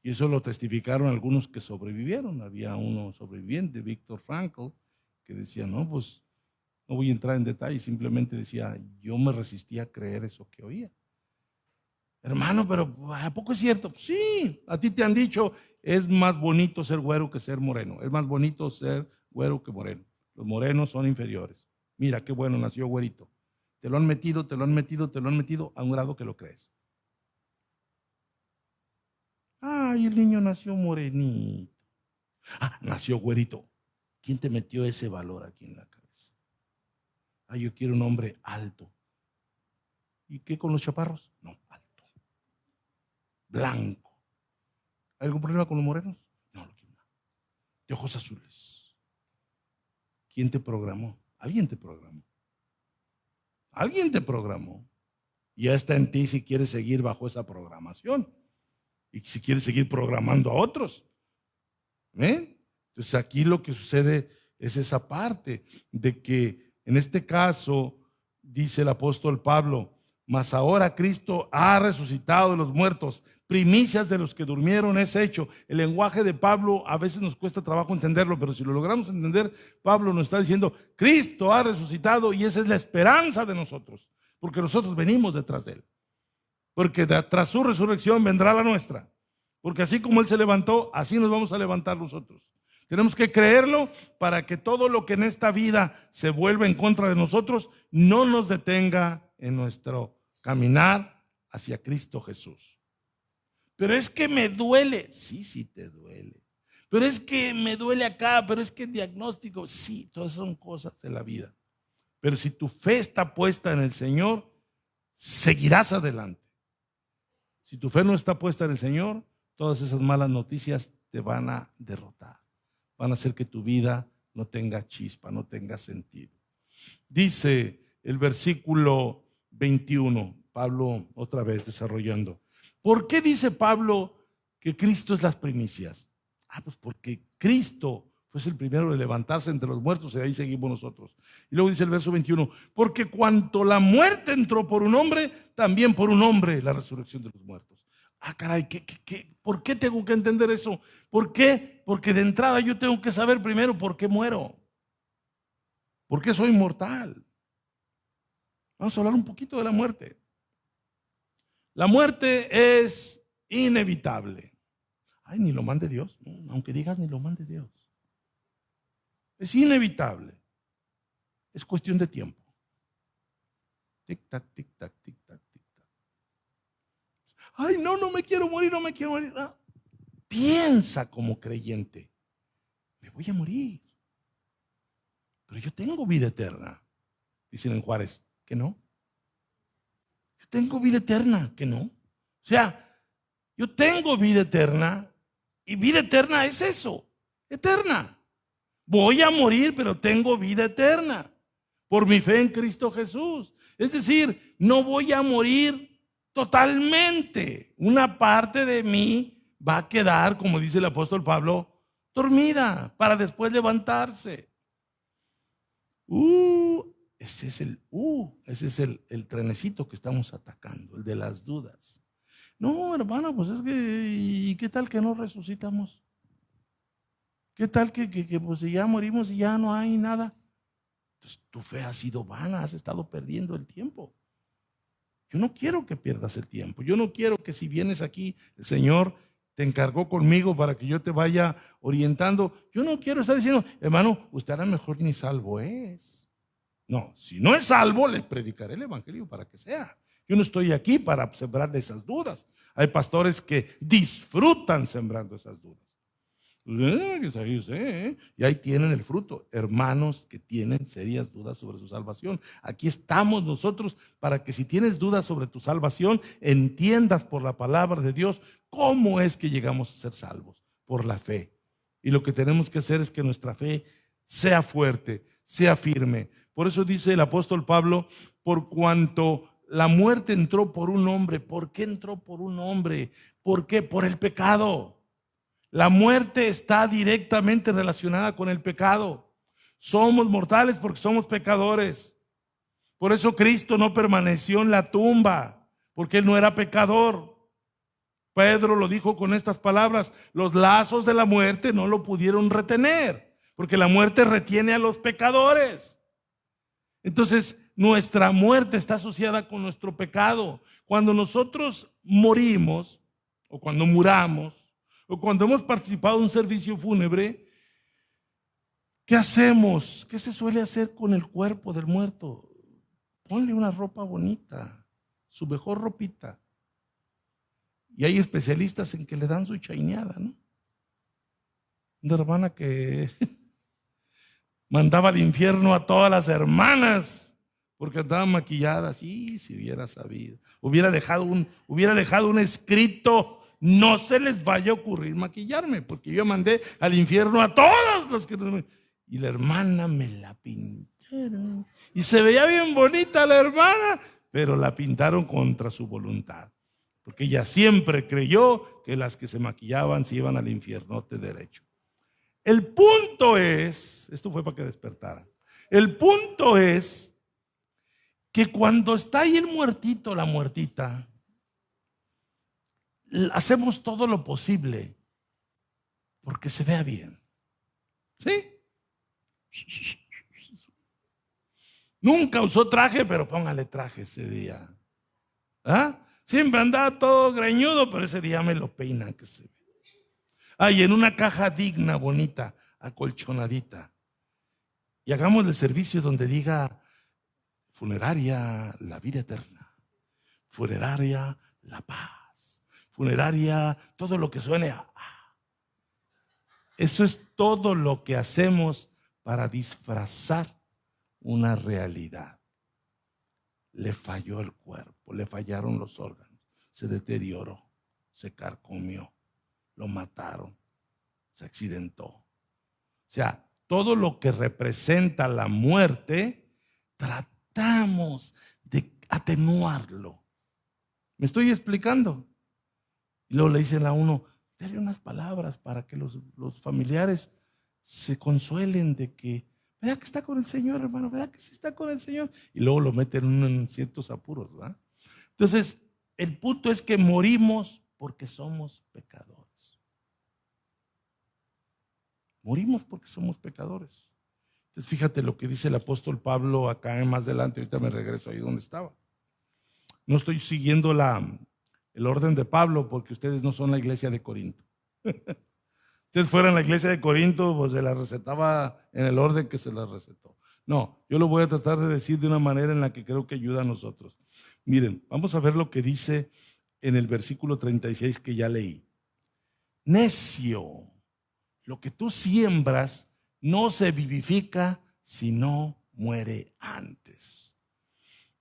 Y eso lo testificaron algunos que sobrevivieron. Había uno sobreviviente, Víctor Frankl, que decía, no, pues no voy a entrar en detalle, simplemente decía, yo me resistía a creer eso que oía. Hermano, pero ¿a poco es cierto? Sí, a ti te han dicho, es más bonito ser güero que ser moreno. Es más bonito ser güero que moreno. Los morenos son inferiores. Mira qué bueno, nació güerito. Te lo han metido, te lo han metido, te lo han metido a un grado que lo crees. Ay, el niño nació morenito. Ah, nació güerito. ¿Quién te metió ese valor aquí en la cabeza? Ah, yo quiero un hombre alto. ¿Y qué con los chaparros? No, alto. Blanco. ¿Hay algún problema con los morenos? No, lo quiero. De ojos azules. ¿Quién te programó? Alguien te programó. Alguien te programó. Y ya está en ti si quieres seguir bajo esa programación. Y si quieres seguir programando a otros. ¿Ven? Entonces aquí lo que sucede es esa parte de que en este caso dice el apóstol Pablo, mas ahora Cristo ha resucitado de los muertos, primicias de los que durmieron es hecho. El lenguaje de Pablo a veces nos cuesta trabajo entenderlo, pero si lo logramos entender, Pablo nos está diciendo, Cristo ha resucitado y esa es la esperanza de nosotros, porque nosotros venimos detrás de él. Porque tras su resurrección vendrá la nuestra. Porque así como él se levantó, así nos vamos a levantar nosotros. Tenemos que creerlo para que todo lo que en esta vida se vuelva en contra de nosotros no nos detenga en nuestro caminar hacia Cristo Jesús. pero es que me duele. Sí, sí te duele. Pero es que me duele acá, pero es que el diagnóstico, sí, todas son cosas de la vida. Pero si tu fe está puesta en el Señor, seguirás adelante. Si tu fe no está puesta en el Señor, todas esas malas noticias te van a derrotar. Van a hacer que tu vida no tenga chispa, no tenga sentido. Dice el versículo 21, Pablo otra vez desarrollando. ¿Por qué dice Pablo que Cristo es las primicias? Pues porque Cristo fue el primero de levantarse entre los muertos y de ahí seguimos nosotros. Y luego dice el verso 21, porque cuanto la muerte entró por un hombre, también por un hombre la resurrección de los muertos. Caray, ¿por qué tengo que entender eso? ¿Por qué? Porque de entrada yo tengo que saber primero por qué muero. ¿Por qué soy mortal? Vamos a hablar un poquito de la muerte. La muerte es inevitable. Ni lo mande Dios. No, aunque digas ni lo mande Dios. Es inevitable. Es cuestión de tiempo. Tic-tac, tic-tac, tic-tac, tic-tac. No me quiero morir, no me quiero morir. No. Piensa como creyente. Me voy a morir. Pero yo tengo vida eterna. Dicen en Juárez, que no. Yo tengo vida eterna, que no. O sea, yo tengo vida eterna. Y vida eterna es eso, eterna. Voy a morir, pero tengo vida eterna por mi fe en Cristo Jesús. Es decir, no voy a morir totalmente. Una parte de mí va a quedar, como dice el apóstol Pablo, dormida para después levantarse. Ese es el trenecito que estamos atacando, el de las dudas. No, hermano, pues es que, ¿y qué tal que no resucitamos? ¿Qué tal que pues ya morimos y ya no hay nada? Entonces tu fe ha sido vana, has estado perdiendo el tiempo. Yo no quiero que pierdas el tiempo. Yo no quiero que si vienes aquí, el Señor te encargó conmigo para que yo te vaya orientando. Yo no quiero estar diciendo, hermano, usted a lo mejor ni salvo es. No, si no es salvo, le predicaré el evangelio para que sea. Yo no estoy aquí para sembrarle esas dudas. Hay pastores que disfrutan sembrando esas dudas. Y ahí tienen el fruto. Hermanos que tienen serias dudas sobre su salvación. Aquí estamos nosotros para que si tienes dudas sobre tu salvación, entiendas por la palabra de Dios cómo es que llegamos a ser salvos. Por la fe. Y lo que tenemos que hacer es que nuestra fe sea fuerte, sea firme. Por eso dice el apóstol Pablo, por cuanto la muerte entró por un hombre. ¿Por qué entró por un hombre? ¿Por qué? Por el pecado. La muerte está directamente relacionada con el pecado. Somos mortales porque somos pecadores. Por eso Cristo no permaneció en la tumba, porque Él no era pecador. Pedro lo dijo con estas palabras: los lazos de la muerte no lo pudieron retener, porque la muerte retiene a los pecadores. Entonces, nuestra muerte está asociada con nuestro pecado. Cuando nosotros morimos, o cuando muramos, o cuando hemos participado en un servicio fúnebre, ¿qué hacemos? ¿Qué se suele hacer con el cuerpo del muerto? Ponle una ropa bonita, su mejor ropita. Y hay especialistas en que le dan su chaineada, ¿no? Una hermana que mandaba al infierno a todas las hermanas porque andaban maquilladas. Y si hubiera sabido, hubiera dejado un escrito: no se les vaya a ocurrir maquillarme, porque yo mandé al infierno a todos los que nos... Y la hermana me la pintaron. Y se veía bien bonita la hermana, pero la pintaron contra su voluntad. Porque ella siempre creyó que las que se maquillaban se iban al infiernote derecho. El punto es, esto fue para que despertara. El punto es que cuando está ahí el muertito, la muertita, hacemos todo lo posible porque se vea bien. ¿Sí? Nunca usó traje, pero póngale traje ese día. Siempre andaba todo greñudo, pero ese día me lo peinan que se ve. Y en una caja digna, bonita, acolchonadita. Y hagamos el servicio donde diga: funeraria, la vida eterna. Funeraria, la paz. funeraria, todo lo que suene. Eso es todo lo que hacemos para disfrazar una realidad. Le falló el cuerpo, le fallaron los órganos, se deterioró, se carcomió, lo mataron, se accidentó. O sea, todo lo que representa la muerte, tratamos de atenuarlo. ¿Me estoy explicando? Y luego le dicen a uno, dale unas palabras para que los familiares se consuelen de que, ¿verdad que está con el Señor, hermano? ¿Verdad que sí está con el Señor? Y luego lo meten uno en ciertos apuros, ¿verdad? Entonces, el punto es que morimos porque somos pecadores. Morimos porque somos pecadores. Entonces, fíjate lo que dice el apóstol Pablo acá más adelante. Ahorita me regreso ahí donde estaba. No estoy siguiendo el orden de Pablo porque ustedes no son la iglesia de Corinto. Ustedes fueran la iglesia de Corinto, pues se la recetaba en el orden que se la recetó. No, yo lo voy a tratar de decir de una manera en la que creo que ayuda a nosotros. Miren, vamos a ver lo que dice en el versículo 36 que ya leí. Necio, lo que tú siembras no se vivifica si no muere antes.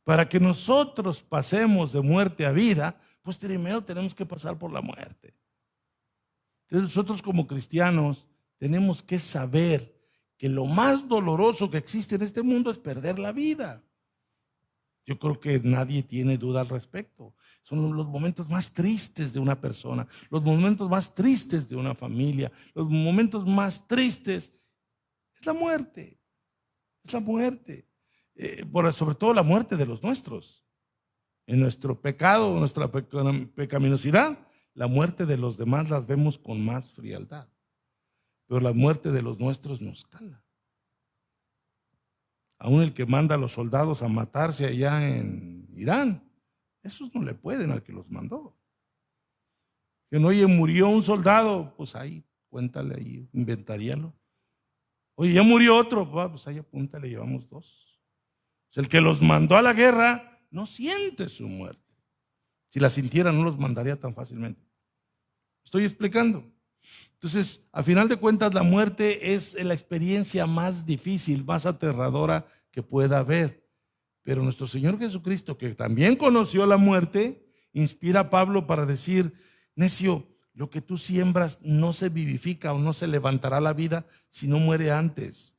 Para que nosotros pasemos de muerte a vida, pues primero tenemos que pasar por la muerte. Entonces nosotros como cristianos tenemos que saber que lo más doloroso que existe en este mundo es perder la vida. Yo creo que nadie tiene duda al respecto. Son los momentos más tristes de una persona, los momentos más tristes de una familia, los momentos más tristes es la muerte. Es la muerte. Sobre todo la muerte de los nuestros. En nuestro pecado, nuestra pecaminosidad, la muerte de los demás las vemos con más frialdad. Pero la muerte de los nuestros nos cala. Aún el que manda a los soldados a matarse allá en Irán, esos no le pueden al que los mandó. Que no, oye, murió un soldado, pues ahí, cuéntale ahí, inventaríalo. Oye, ya murió otro, pues ahí apúntale, llevamos dos. El que los mandó a la guerra no siente su muerte. Si la sintiera, no los mandaría tan fácilmente. ¿Estoy explicando? Entonces, a final de cuentas, la muerte es la experiencia más difícil, más aterradora que pueda haber. Pero nuestro Señor Jesucristo, que también conoció la muerte, inspira a Pablo para decir, necio, lo que tú siembras no se vivifica o no se levantará la vida si no muere antes.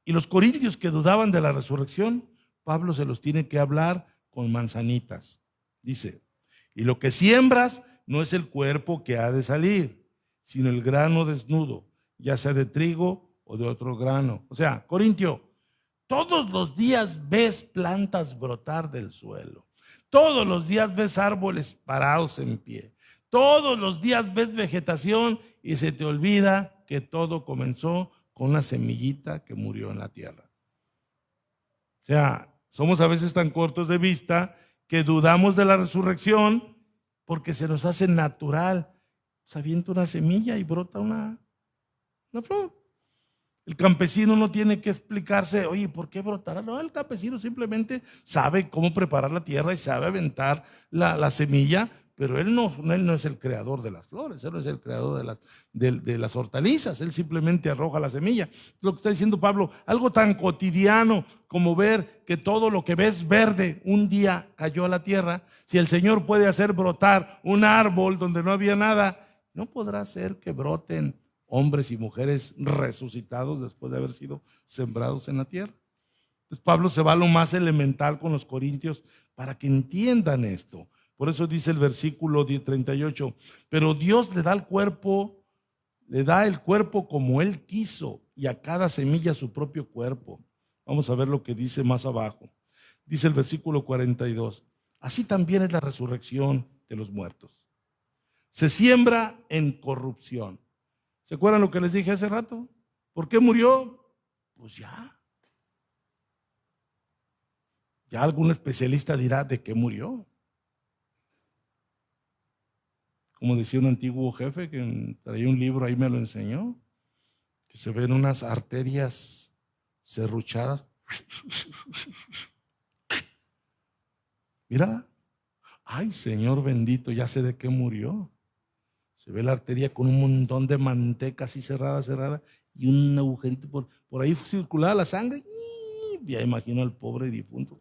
Y los corintios que dudaban de la resurrección, Pablo se los tiene que hablar con manzanitas. Dice, y lo que siembras no es el cuerpo que ha de salir, sino el grano desnudo, ya sea de trigo o de otro grano. O sea, Corintio, todos los días ves plantas brotar del suelo. Todos los días ves árboles parados en pie. Todos los días ves vegetación y se te olvida que todo comenzó con una semillita que murió en la tierra. O sea, somos a veces tan cortos de vista que dudamos de la resurrección porque se nos hace natural. Se avienta una semilla y brota una flor. El campesino no tiene que explicarse, oye, ¿por qué brotará? No, el campesino simplemente sabe cómo preparar la tierra y sabe aventar la semilla, pero él no es el creador de las flores, él no es el creador de las hortalizas, él simplemente arroja la semilla. Lo que está diciendo Pablo, algo tan cotidiano como ver que todo lo que ves verde un día cayó a la tierra. Si el Señor puede hacer brotar un árbol donde no había nada, ¿no podrá ser que broten hombres y mujeres resucitados después de haber sido sembrados en la tierra? Entonces Pablo se va a lo más elemental con los corintios para que entiendan esto. Por eso dice el versículo 38, pero Dios le da el cuerpo como Él quiso y a cada semilla su propio cuerpo. Vamos a ver lo que dice más abajo. Dice el versículo 42, así también es la resurrección de los muertos. Se siembra en corrupción. ¿Se acuerdan lo que les dije hace rato? ¿Por qué murió? Pues ya. Ya algún especialista dirá de qué murió. Como decía un antiguo jefe que traía un libro, ahí me lo enseñó, que se ven unas arterias serruchadas. Mira, Ay, Señor bendito, ya sé de qué murió. Se ve la arteria con un montón de manteca así cerrada, y un agujerito por ahí circulaba la sangre. Y ya imagino al pobre difunto.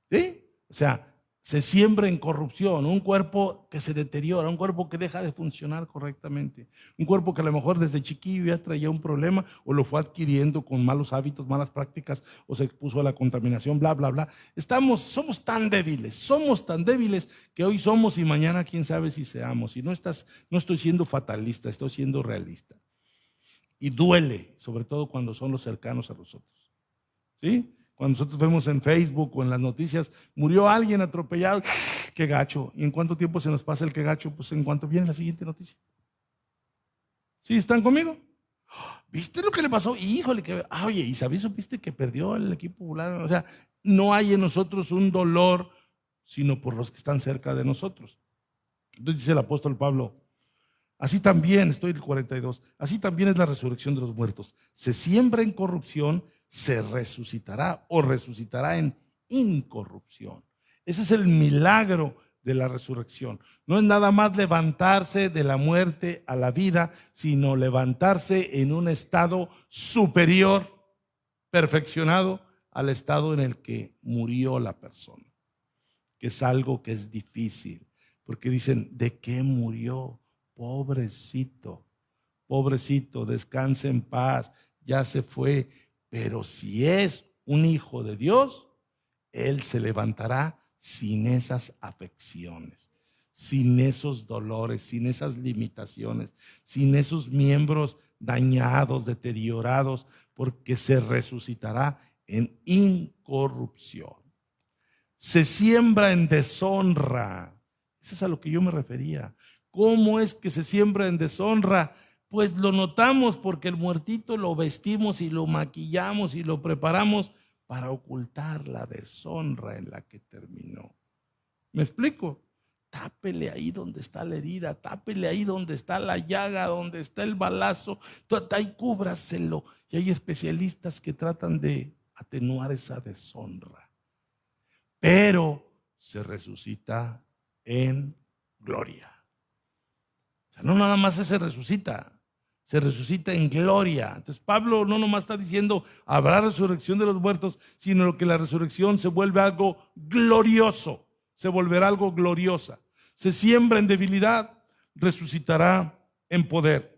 ¿Sí? O sea, se siembra en corrupción, un cuerpo que se deteriora, un cuerpo que deja de funcionar correctamente, un cuerpo que a lo mejor desde chiquillo ya traía un problema o lo fue adquiriendo con malos hábitos, malas prácticas o se expuso a la contaminación, bla, bla, bla. Somos tan débiles que hoy somos y mañana quién sabe si seamos. Y no estoy siendo fatalista, estoy siendo realista. Y duele, sobre todo cuando son los cercanos a nosotros. ¿Sí? Cuando nosotros vemos en Facebook o en las noticias, murió alguien atropellado, qué gacho. ¿Y en cuánto tiempo se nos pasa el qué gacho? Pues en cuanto viene la siguiente noticia. ¿Sí están conmigo? ¿Viste lo que le pasó? Híjole, oye, ¿y supiste que perdió el equipo popular? O sea, no hay en nosotros un dolor, sino por los que están cerca de nosotros. Entonces dice el apóstol Pablo, así también, estoy en el 42, así también es la resurrección de los muertos. Se siembra en corrupción, se resucitará o resucitará en incorrupción. Ese es el milagro de la resurrección. No es nada más levantarse de la muerte a la vida, sino levantarse en un estado superior, perfeccionado al estado en el que murió la persona, que es algo que es difícil, porque dicen, ¿de qué murió? Pobrecito, descanse en paz, ya se fue. Pero si es un hijo de Dios, Él se levantará sin esas afecciones, sin esos dolores, sin esas limitaciones, sin esos miembros dañados, deteriorados, porque se resucitará en incorrupción. Se siembra en deshonra. Eso es a lo que yo me refería. ¿Cómo es que se siembra en deshonra? Pues lo notamos porque el muertito lo vestimos y lo maquillamos y lo preparamos para ocultar la deshonra en la que terminó. ¿Me explico? Tápele ahí donde está la herida, tápele ahí donde está la llaga, donde está el balazo, ahí cúbraselo. Y hay especialistas que tratan de atenuar esa deshonra. Pero se resucita en gloria. O sea, no nada más se resucita en gloria. Entonces Pablo no nomás está diciendo habrá resurrección de los muertos, sino que la resurrección se vuelve algo glorioso, se volverá algo gloriosa. Se siembra en debilidad, resucitará en poder.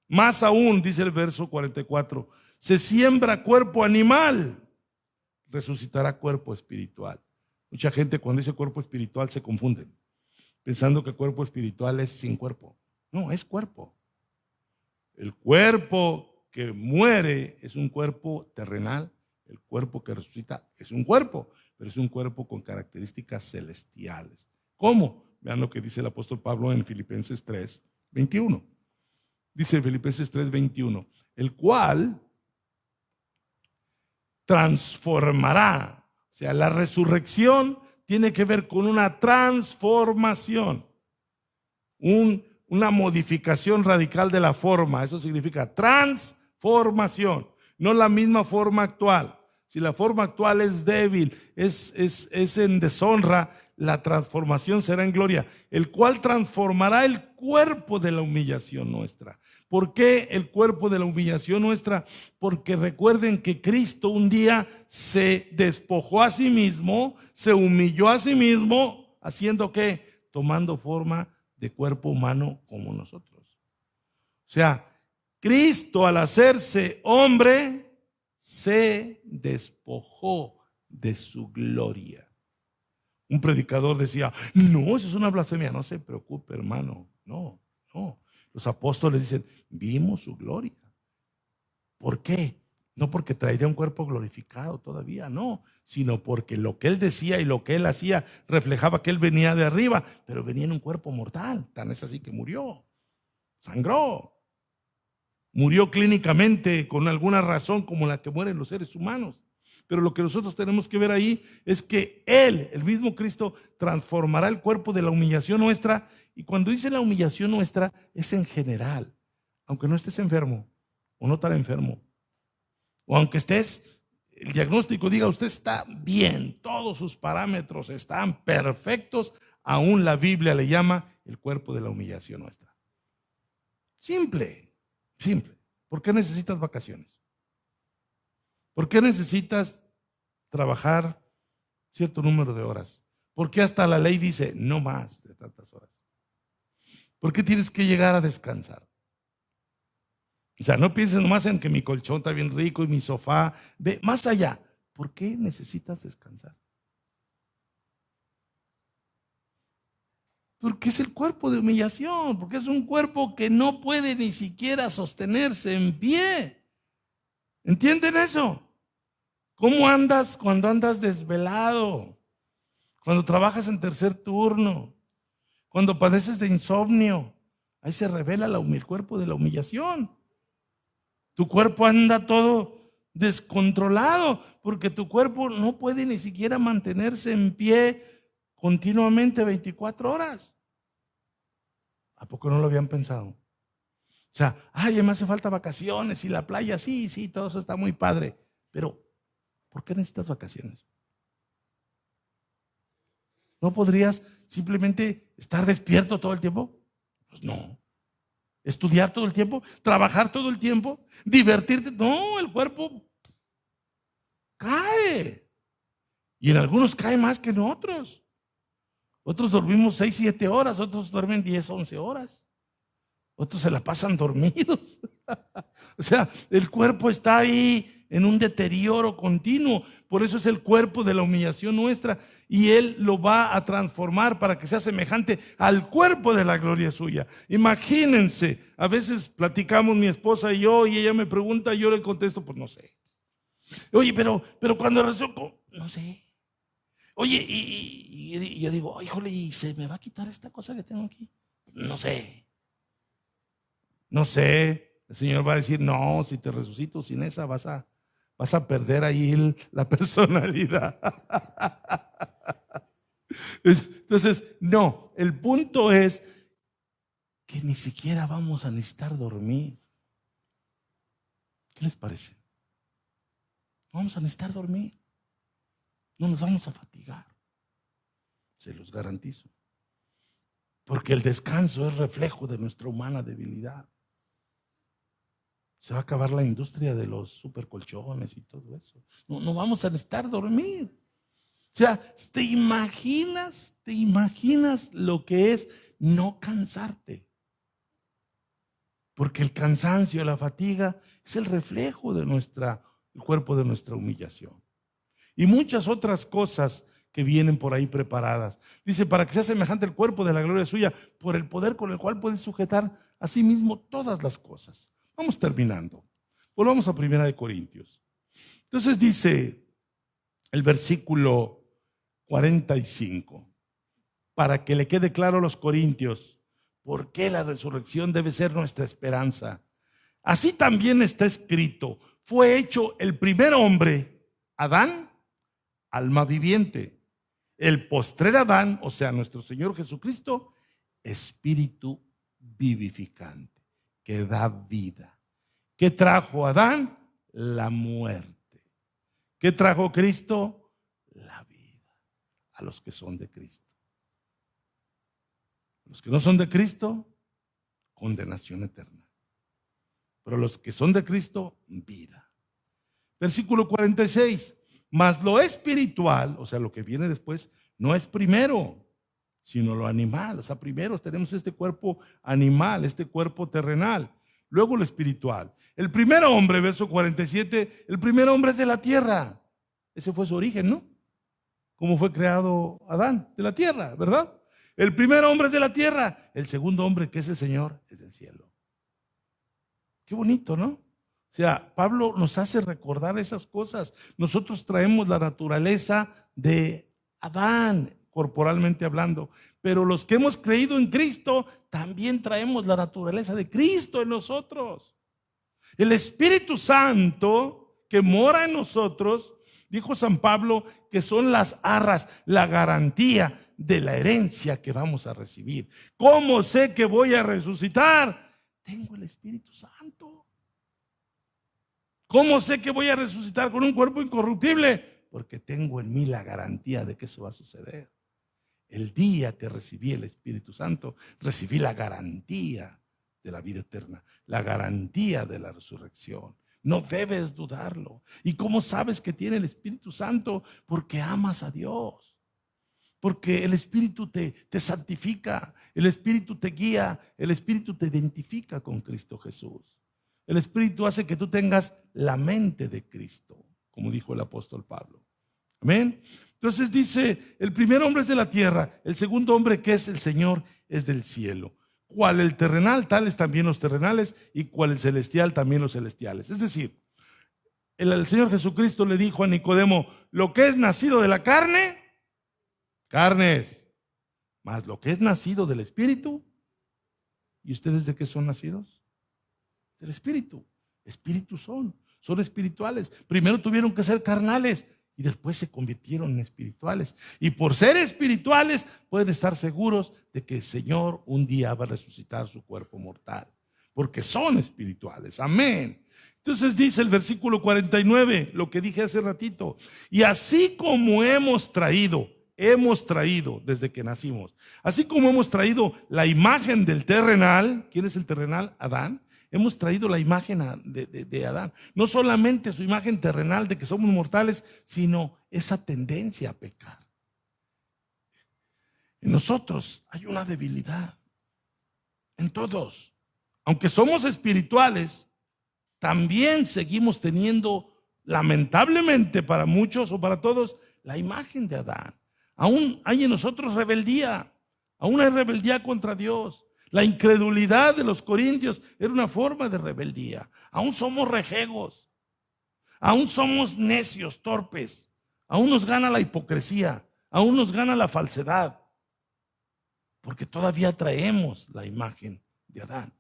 Más aún, dice el verso 44, se siembra cuerpo animal, resucitará cuerpo espiritual. Mucha gente cuando dice cuerpo espiritual se confunden, pensando que cuerpo espiritual es sin cuerpo. No, es cuerpo. El cuerpo que muere es un cuerpo terrenal, el cuerpo que resucita es un cuerpo, pero es un cuerpo con características celestiales. ¿Cómo? Vean lo que dice el apóstol Pablo en Filipenses 3:21. Dice Filipenses 3:21, el cual transformará. O sea, la resurrección tiene que ver con una transformación, una modificación radical de la forma. Eso significa transformación, no la misma forma actual. Si la forma actual es débil, es en deshonra, la transformación será en gloria, el cual transformará el cuerpo de la humillación nuestra. ¿Por qué el cuerpo de la humillación nuestra? Porque recuerden que Cristo un día se despojó a sí mismo, se humilló a sí mismo, ¿haciendo qué? Tomando forma de cuerpo humano como nosotros. O sea, Cristo al hacerse hombre se despojó de su gloria. Un predicador decía, no, eso es una blasfemia. No se preocupe, hermano, no. Los apóstoles dicen, vimos su gloria. ¿Por qué? No porque traería un cuerpo glorificado todavía, no, sino porque lo que él decía y lo que él hacía reflejaba que él venía de arriba, pero venía en un cuerpo mortal. Tan es así que murió, sangró, murió clínicamente con alguna razón como la que mueren los seres humanos. Pero lo que nosotros tenemos que ver ahí es que Él, el mismo Cristo, transformará el cuerpo de la humillación nuestra. Y cuando dice la humillación nuestra, es en general. Aunque no estés enfermo o no tan enfermo, o aunque estés el diagnóstico diga usted está bien, todos sus parámetros están perfectos, aún la Biblia le llama el cuerpo de la humillación nuestra. Simple, simple. ¿Por qué necesitas vacaciones? ¿Por qué necesitas trabajar cierto número de horas? ¿Por qué hasta la ley dice no más de tantas horas? ¿Por qué tienes que llegar a descansar? O sea, no pienses nomás en que mi colchón está bien rico y mi sofá. Ve más allá. ¿Por qué necesitas descansar? Porque es el cuerpo de humillación, porque es un cuerpo que no puede ni siquiera sostenerse en pie. ¿Entienden eso? ¿Cómo andas cuando andas desvelado? Cuando trabajas en tercer turno, cuando padeces de insomnio, ahí se revela el cuerpo de la humillación. Tu cuerpo anda todo descontrolado porque tu cuerpo no puede ni siquiera mantenerse en pie continuamente 24 horas. ¿A poco no lo habían pensado? O sea, ay, me hace falta vacaciones y la playa, sí, todo eso está muy padre. Pero, ¿por qué necesitas vacaciones? ¿No podrías simplemente estar despierto todo el tiempo? Pues no. ¿Estudiar todo el tiempo? ¿Trabajar todo el tiempo? ¿Divertirte? No, el cuerpo cae. Y en algunos cae más que en otros. Otros dormimos 6, 7 horas, otros duermen 10, 11 horas. Otros se la pasan dormidos. O sea, el cuerpo está ahí en un deterioro continuo. Por eso es el cuerpo de la humillación nuestra. Y Él lo va a transformar para que sea semejante al cuerpo de la gloria suya. Imagínense, a veces platicamos mi esposa y yo, y ella me pregunta, y yo le contesto, pues no sé. Oye, pero cuando resuelvo, no sé. Oye, y yo digo, híjole, ¿y se me va a quitar esta cosa que tengo aquí? No sé. No sé. El Señor va a decir, no, si te resucito sin esa vas a perder ahí la personalidad. Entonces, no, el punto es que ni siquiera vamos a necesitar dormir. ¿Qué les parece? Vamos a necesitar dormir. No nos vamos a fatigar. Se los garantizo. Porque el descanso es reflejo de nuestra humana debilidad. Se va a acabar la industria de los supercolchones y todo eso. No vamos a necesitar dormir. O sea, ¿te imaginas lo que es no cansarte? Porque el cansancio, la fatiga, es el reflejo de el cuerpo de nuestra humillación. Y muchas otras cosas que vienen por ahí preparadas. Dice, para que sea semejante el cuerpo de la gloria suya, por el poder con el cual puede sujetar a sí mismo todas las cosas. Vamos terminando. Volvamos a 1 Corintios. Entonces dice el versículo 45, para que le quede claro a los corintios por qué la resurrección debe ser nuestra esperanza. Así también está escrito, fue hecho el primer hombre, Adán, alma viviente. El postrer Adán, o sea, nuestro Señor Jesucristo, espíritu vivificante, que da vida. ¿Qué trajo Adán? La muerte. ¿Qué trajo Cristo? La vida. A los que son de Cristo. Los que no son de Cristo, condenación eterna. Pero los que son de Cristo, vida. Versículo 46. Mas lo espiritual, o sea, lo que viene después, no es primero, sino lo animal. O sea, primero tenemos este cuerpo animal, este cuerpo terrenal. Luego lo espiritual. El primer hombre, verso 47, el primer hombre es de la tierra. Ese fue su origen, ¿no? ¿Cómo fue creado Adán? De la tierra, ¿verdad? El primer hombre es de la tierra. El segundo hombre, que es el Señor, es del cielo. Qué bonito, ¿no? O sea, Pablo nos hace recordar esas cosas. Nosotros traemos la naturaleza de Adán, corporalmente hablando, pero los que hemos creído en Cristo, también traemos la naturaleza de Cristo en nosotros. El Espíritu Santo que mora en nosotros, dijo San Pablo, que son las arras, la garantía de la herencia que vamos a recibir. ¿Cómo sé que voy a resucitar? Tengo el Espíritu Santo. ¿Cómo sé que voy a resucitar con un cuerpo incorruptible? Porque tengo en mí la garantía de que eso va a suceder. El día que recibí el Espíritu Santo, recibí la garantía de la vida eterna, la garantía de la resurrección. No debes dudarlo. ¿Y cómo sabes que tiene el Espíritu Santo? Porque amas a Dios. Porque el Espíritu te santifica, el Espíritu te guía, el Espíritu te identifica con Cristo Jesús. El Espíritu hace que tú tengas la mente de Cristo, como dijo el apóstol Pablo. Amén. Entonces dice, el primer hombre es de la tierra, el segundo hombre, que es el Señor, es del cielo. Cual el terrenal, tales también los terrenales, y cual el celestial, también los celestiales. Es decir, el Señor Jesucristo le dijo a Nicodemo, lo que es nacido de la carne, carnes, más lo que es nacido del Espíritu. ¿Y ustedes de qué son nacidos? Del Espíritu. Espíritus son espirituales. Primero tuvieron que ser carnales y después se convirtieron en espirituales. Y por ser espirituales pueden estar seguros de que el Señor un día va a resucitar su cuerpo mortal, porque son espirituales. Amén. Entonces dice el versículo 49, lo que dije hace ratito, y así como hemos traído desde que nacimos, así como hemos traído la imagen del terrenal. ¿Quién es el terrenal? Adán. Hemos traído la imagen de Adán. No solamente su imagen terrenal de que somos mortales, sino esa tendencia a pecar. En nosotros hay una debilidad. En todos. Aunque somos espirituales, también seguimos teniendo, lamentablemente para muchos o para todos, la imagen de Adán. Aún hay en nosotros rebeldía. Aún hay rebeldía contra Dios. La incredulidad de los corintios era una forma de rebeldía. Aún somos rejegos. Aún somos necios, torpes. Aún nos gana la hipocresía. Aún nos gana la falsedad. Porque todavía traemos la imagen de Adán.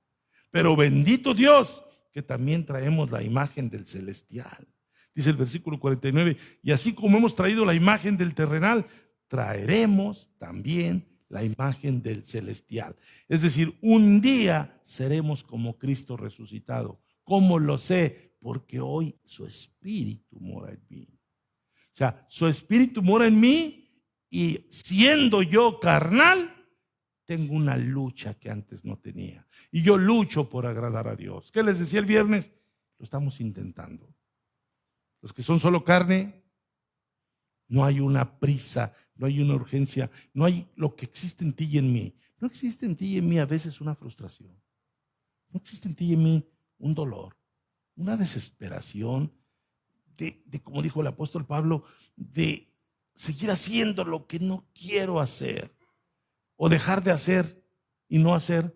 Pero bendito Dios, que también traemos la imagen del celestial. Dice el versículo 49, y así como hemos traído la imagen del terrenal, traeremos también la imagen del celestial. Es decir, un día seremos como Cristo resucitado. ¿Cómo lo sé? Porque hoy su espíritu mora en mí. O sea, su espíritu mora en mí y siendo yo carnal, tengo una lucha que antes no tenía. Y yo lucho por agradar a Dios. ¿Qué les decía el viernes? Lo estamos intentando. Los que son solo carne, no hay una prisa, no hay una urgencia, no hay lo que existe en ti y en mí. No existe en ti y en mí a veces una frustración. No existe en ti y en mí un dolor, una desesperación de como dijo el apóstol Pablo, de seguir haciendo lo que no quiero hacer o dejar de hacer y no hacer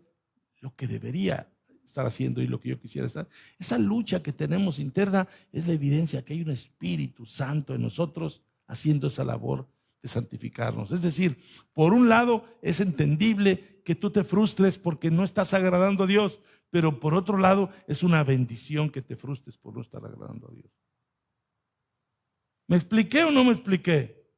lo que debería estar haciendo y lo que yo quisiera estar. Esa lucha que tenemos interna es la evidencia que hay un Espíritu Santo en nosotros haciendo esa labor de santificarnos. Es decir, por un lado es entendible que tú te frustres porque no estás agradando a Dios, pero por otro lado es una bendición que te frustres por no estar agradando a Dios. ¿Me expliqué o no me expliqué?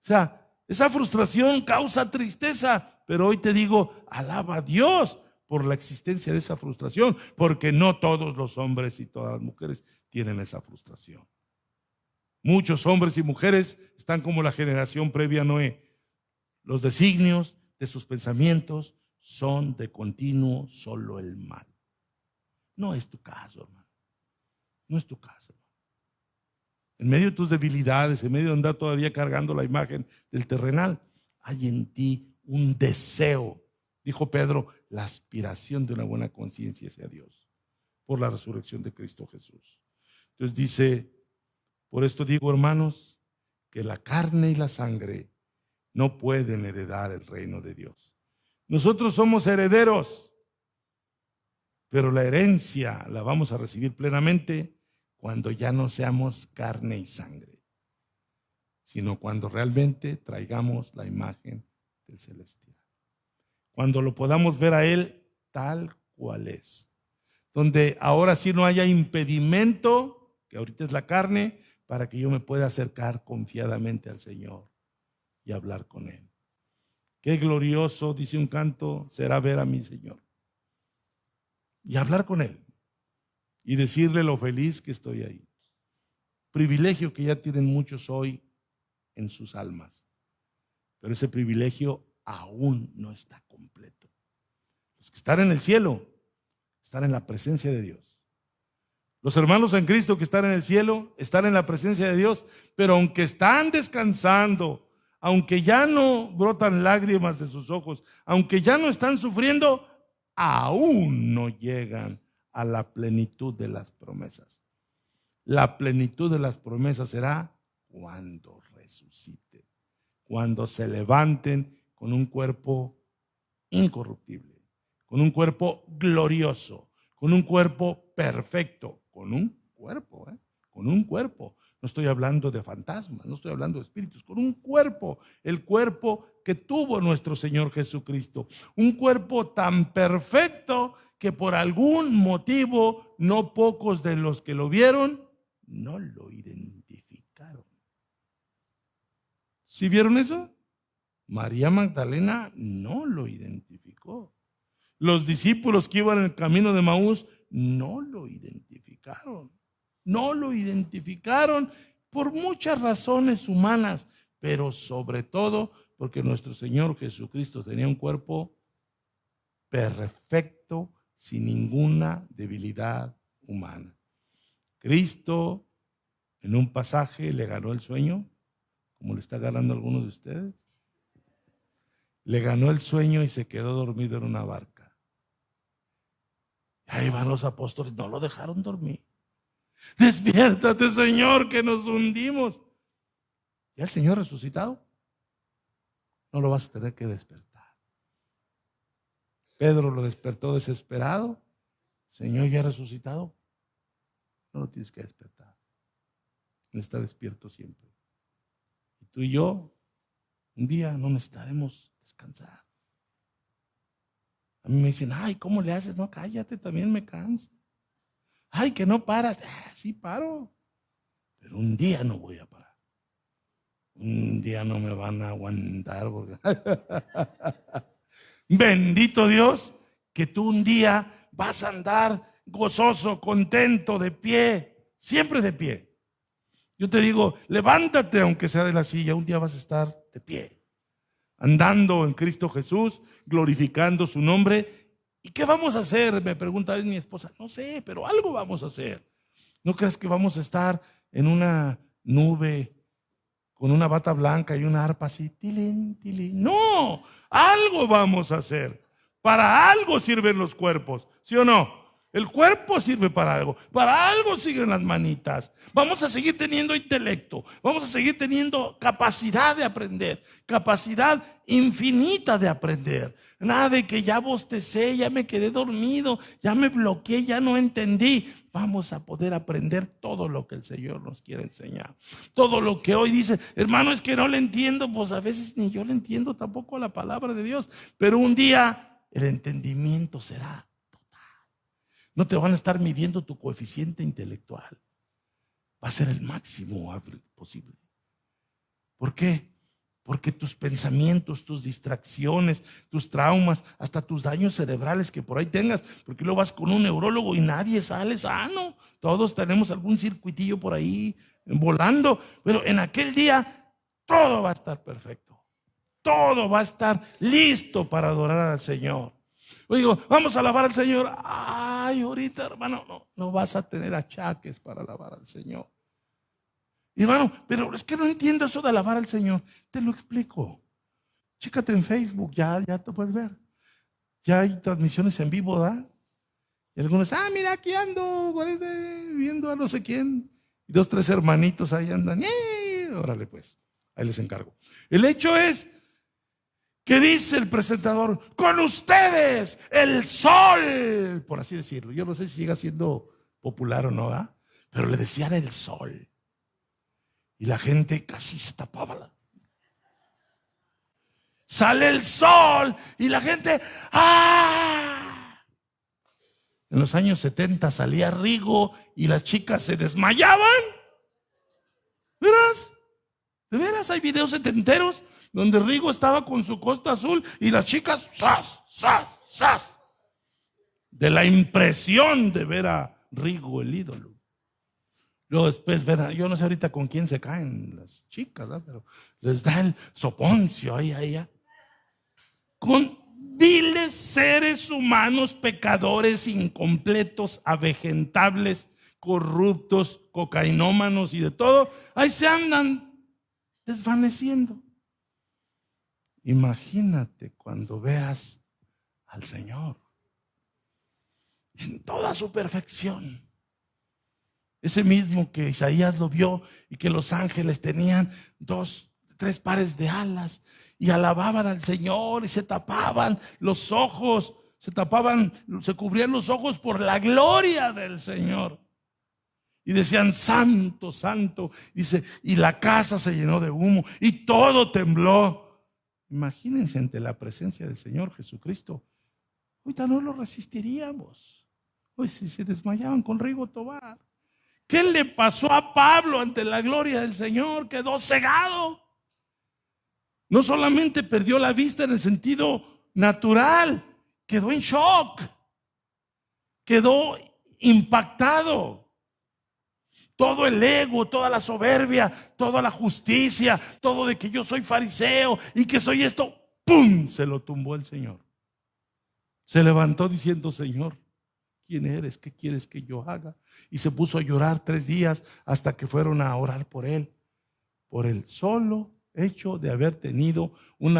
O sea, esa frustración causa tristeza, pero hoy te digo, alaba a Dios por la existencia de esa frustración, porque no todos los hombres y todas las mujeres tienen esa frustración. Muchos hombres y mujeres están como la generación previa a Noé. Los designios de sus pensamientos son de continuo solo el mal. No es tu caso, hermano. No es tu caso. En medio de tus debilidades, en medio de andar todavía cargando la imagen del terrenal, hay en ti un deseo. Dijo Pedro, la aspiración de una buena conciencia hacia Dios por la resurrección de Cristo Jesús. Entonces dice, por esto digo, hermanos, que la carne y la sangre no pueden heredar el reino de Dios. Nosotros somos herederos, pero la herencia la vamos a recibir plenamente cuando ya no seamos carne y sangre, sino cuando realmente traigamos la imagen del celestial. Cuando lo podamos ver a Él tal cual es. Donde ahora sí no haya impedimento, que ahorita es la carne, para que yo me pueda acercar confiadamente al Señor y hablar con Él. Qué glorioso, dice un canto, será ver a mi Señor y hablar con Él. y decirle lo feliz que estoy ahí. Privilegio que ya tienen muchos hoy en sus almas, pero ese privilegio aún no está completo. Los que están en el cielo están en la presencia de Dios. Los hermanos en Cristo que están en el cielo están en la presencia de Dios, pero aunque están descansando, aunque ya no brotan lágrimas de sus ojos, aunque ya no están sufriendo, aún no llegan a la plenitud de las promesas. La plenitud de las promesas será cuando resuciten, cuando se levanten con un cuerpo incorruptible, con un cuerpo glorioso, con un cuerpo perfecto, con un cuerpo, con un cuerpo. No estoy hablando de fantasmas, no estoy hablando de espíritus, con un cuerpo, el cuerpo que tuvo nuestro Señor Jesucristo. Un cuerpo tan perfecto que por algún motivo no pocos de los que lo vieron no lo identificaron. ¿Sí vieron eso? María Magdalena no lo identificó. Los discípulos que iban en el camino de Maús no lo identificaron. No lo identificaron por muchas razones humanas, pero sobre todo porque nuestro Señor Jesucristo tenía un cuerpo perfecto, sin ninguna debilidad humana. Cristo en un pasaje le ganó el sueño, como le está ganando a algunos de ustedes. Le ganó el sueño y se quedó dormido en una barca. Ahí van los apóstoles, no lo dejaron dormir. Despiértate, Señor, que nos hundimos. ¿Y el Señor resucitado? No lo vas a tener que despertar. Pedro lo despertó desesperado. Señor, ya resucitado. No lo tienes que despertar. Él está despierto siempre. Y tú y yo, un día no necesitaremos descansar. A mí me dicen, ay, ¿cómo le haces? No, cállate, también me canso. Ay, que no paras. Sí paro. Pero un día no voy a parar. Un día no me van a aguantar. Porque... Bendito Dios, que tú un día vas a andar gozoso, contento, de pie, siempre de pie. Yo te digo, levántate aunque sea de la silla, un día vas a estar de pie, andando en Cristo Jesús, glorificando su nombre. ¿Y qué vamos a hacer? Me pregunta mi esposa. No sé, pero algo vamos a hacer. ¿No crees que vamos a estar en una nube con una bata blanca y una arpa así? Tilín, tilín. No, algo vamos a hacer. Para algo sirven los cuerpos, ¿sí o no? El cuerpo sirve para algo siguen las manitas. Vamos a seguir teniendo intelecto, vamos a seguir teniendo capacidad de aprender, capacidad infinita de aprender. Nada de que ya bostecé, ya me quedé dormido, ya me bloqueé, ya no entendí. Vamos a poder aprender todo lo que el Señor nos quiere enseñar. Todo lo que hoy dice, hermano, es que no le entiendo, pues a veces ni yo le entiendo tampoco la palabra de Dios, pero un día el entendimiento será. No te van a estar midiendo tu coeficiente intelectual. Va a ser el máximo posible. ¿Por qué? Porque tus pensamientos, tus distracciones, tus traumas, hasta tus daños cerebrales que por ahí tengas, porque luego vas con un neurólogo y nadie sale sano. Todos tenemos algún circuitillo por ahí volando, pero en aquel día todo va a estar perfecto. Todo va a estar listo para adorar al Señor. Yo digo, vamos a alabar al Señor. Ay, ahorita, hermano, no vas a tener achaques para alabar al Señor. Y hermano, pero es que no entiendo eso de alabar al Señor. Te lo explico. Chécate en Facebook, ya te puedes ver. Ya hay transmisiones en vivo, ¿verdad? Y algunos, mira, aquí ando, viendo a no sé quién. Y 2, 3 hermanitos ahí andan. Órale pues, ahí les encargo. El hecho es, ¿qué dice el presentador? Con ustedes, el sol, por así decirlo. Yo no sé si siga siendo popular o no, ¿verdad? Pero le decían el sol. Y la gente casi se tapaba. Sale el sol y la gente, ¡ah! En los años 70 salía Rigo y las chicas se desmayaban. ¿Verás? ¿De veras hay videos setenteros donde Rigo estaba con su costa azul y las chicas, ¡zas, zas, zas! De la impresión de ver a Rigo el ídolo. Luego después, ¿verdad? Yo no sé ahorita con quién se caen las chicas, ¿verdad? Pero les da el soponcio ahí. Con viles seres humanos, pecadores, incompletos, avejentables, corruptos, cocainómanos y de todo, ahí se andan desvaneciendo. Imagínate cuando veas al Señor en toda su perfección. Ese mismo que Isaías lo vio y que los ángeles tenían 2, 3 pares de alas y alababan al Señor y se tapaban los ojos, se cubrían los ojos por la gloria del Señor. Y decían, santo, santo. Dice, y la casa se llenó de humo y todo tembló. Imagínense ante la presencia del Señor Jesucristo. Ahorita no lo resistiríamos. Hoy si se desmayaban con Rigo Tobar. ¿Qué le pasó a Pablo ante la gloria del Señor? Quedó cegado. No solamente perdió la vista en el sentido natural, quedó en shock. Quedó impactado. Todo el ego, toda la soberbia, toda la justicia, todo de que yo soy fariseo y que soy esto, ¡pum!, se lo tumbó el Señor. Se levantó diciendo, Señor, ¿quién eres? ¿Qué quieres que yo haga? Y se puso a llorar 3 días hasta que fueron a orar por él. Por el solo hecho de haber tenido un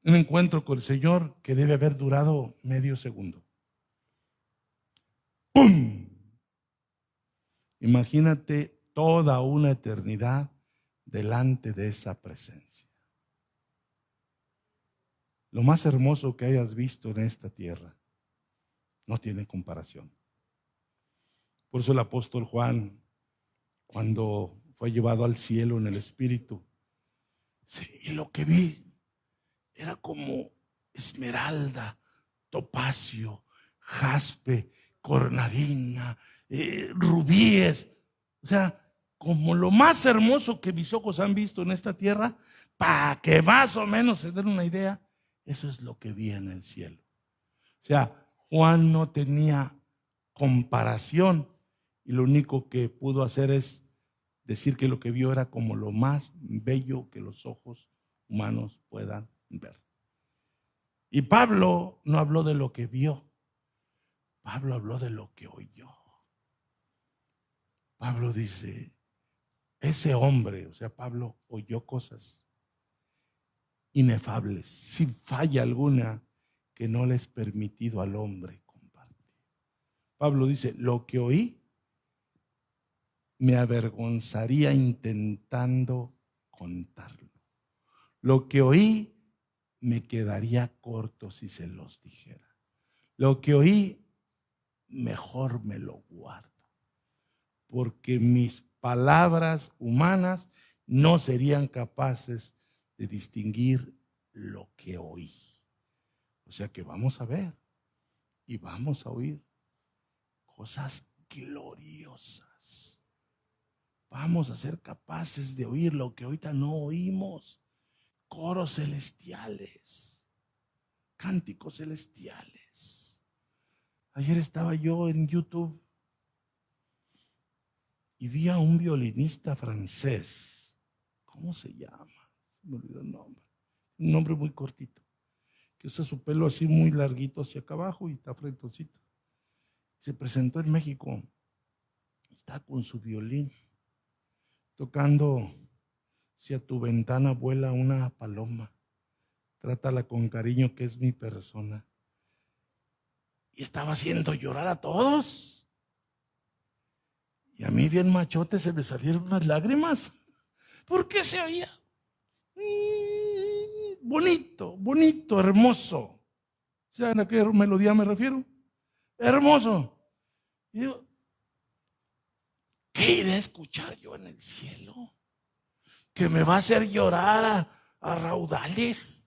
encuentro con el Señor que debe haber durado medio segundo. ¡Pum! Imagínate toda una eternidad delante de esa presencia. Lo más hermoso que hayas visto en esta tierra no tiene comparación. Por eso el apóstol Juan, cuando fue llevado al cielo en el Espíritu, sí, y lo que vi era como esmeralda, topacio, jaspe, cornalina, rubíes, o sea, como lo más hermoso que mis ojos han visto en esta tierra, para que más o menos se den una idea, eso es lo que vi en el cielo. O sea, Juan no tenía comparación y lo único que pudo hacer es decir que lo que vio era como lo más bello que los ojos humanos puedan ver. Y Pablo no habló de lo que vio, Pablo habló de lo que oyó. Pablo dice, ese hombre, o sea, Pablo oyó cosas inefables, sin falla alguna, que no le es permitido al hombre compartir. Pablo dice, lo que oí me avergonzaría intentando contarlo. Lo que oí me quedaría corto si se los dijera. Lo que oí, mejor me lo guardo. Porque mis palabras humanas no serían capaces de distinguir lo que oí. O sea que vamos a ver y vamos a oír cosas gloriosas. Vamos a ser capaces de oír lo que ahorita no oímos. Coros celestiales, cánticos celestiales. Ayer estaba yo en YouTube y vi a un violinista francés. ¿Cómo se llama? Se me olvidó el nombre. Un nombre muy cortito. Que usa su pelo así muy larguito hacia acá abajo y está frentoncito. Se presentó en México. Está con su violín, tocando Si a tu ventana vuela una paloma, trátala con cariño que es mi persona. Y estaba haciendo llorar a todos. Y a mí bien machote se me salieron unas lágrimas. ¿Por qué se oía? Bonito, bonito, hermoso. ¿Saben a qué melodía me refiero? Hermoso. Y digo, ¿qué iré a escuchar yo en el cielo? Que me va a hacer llorar a raudales.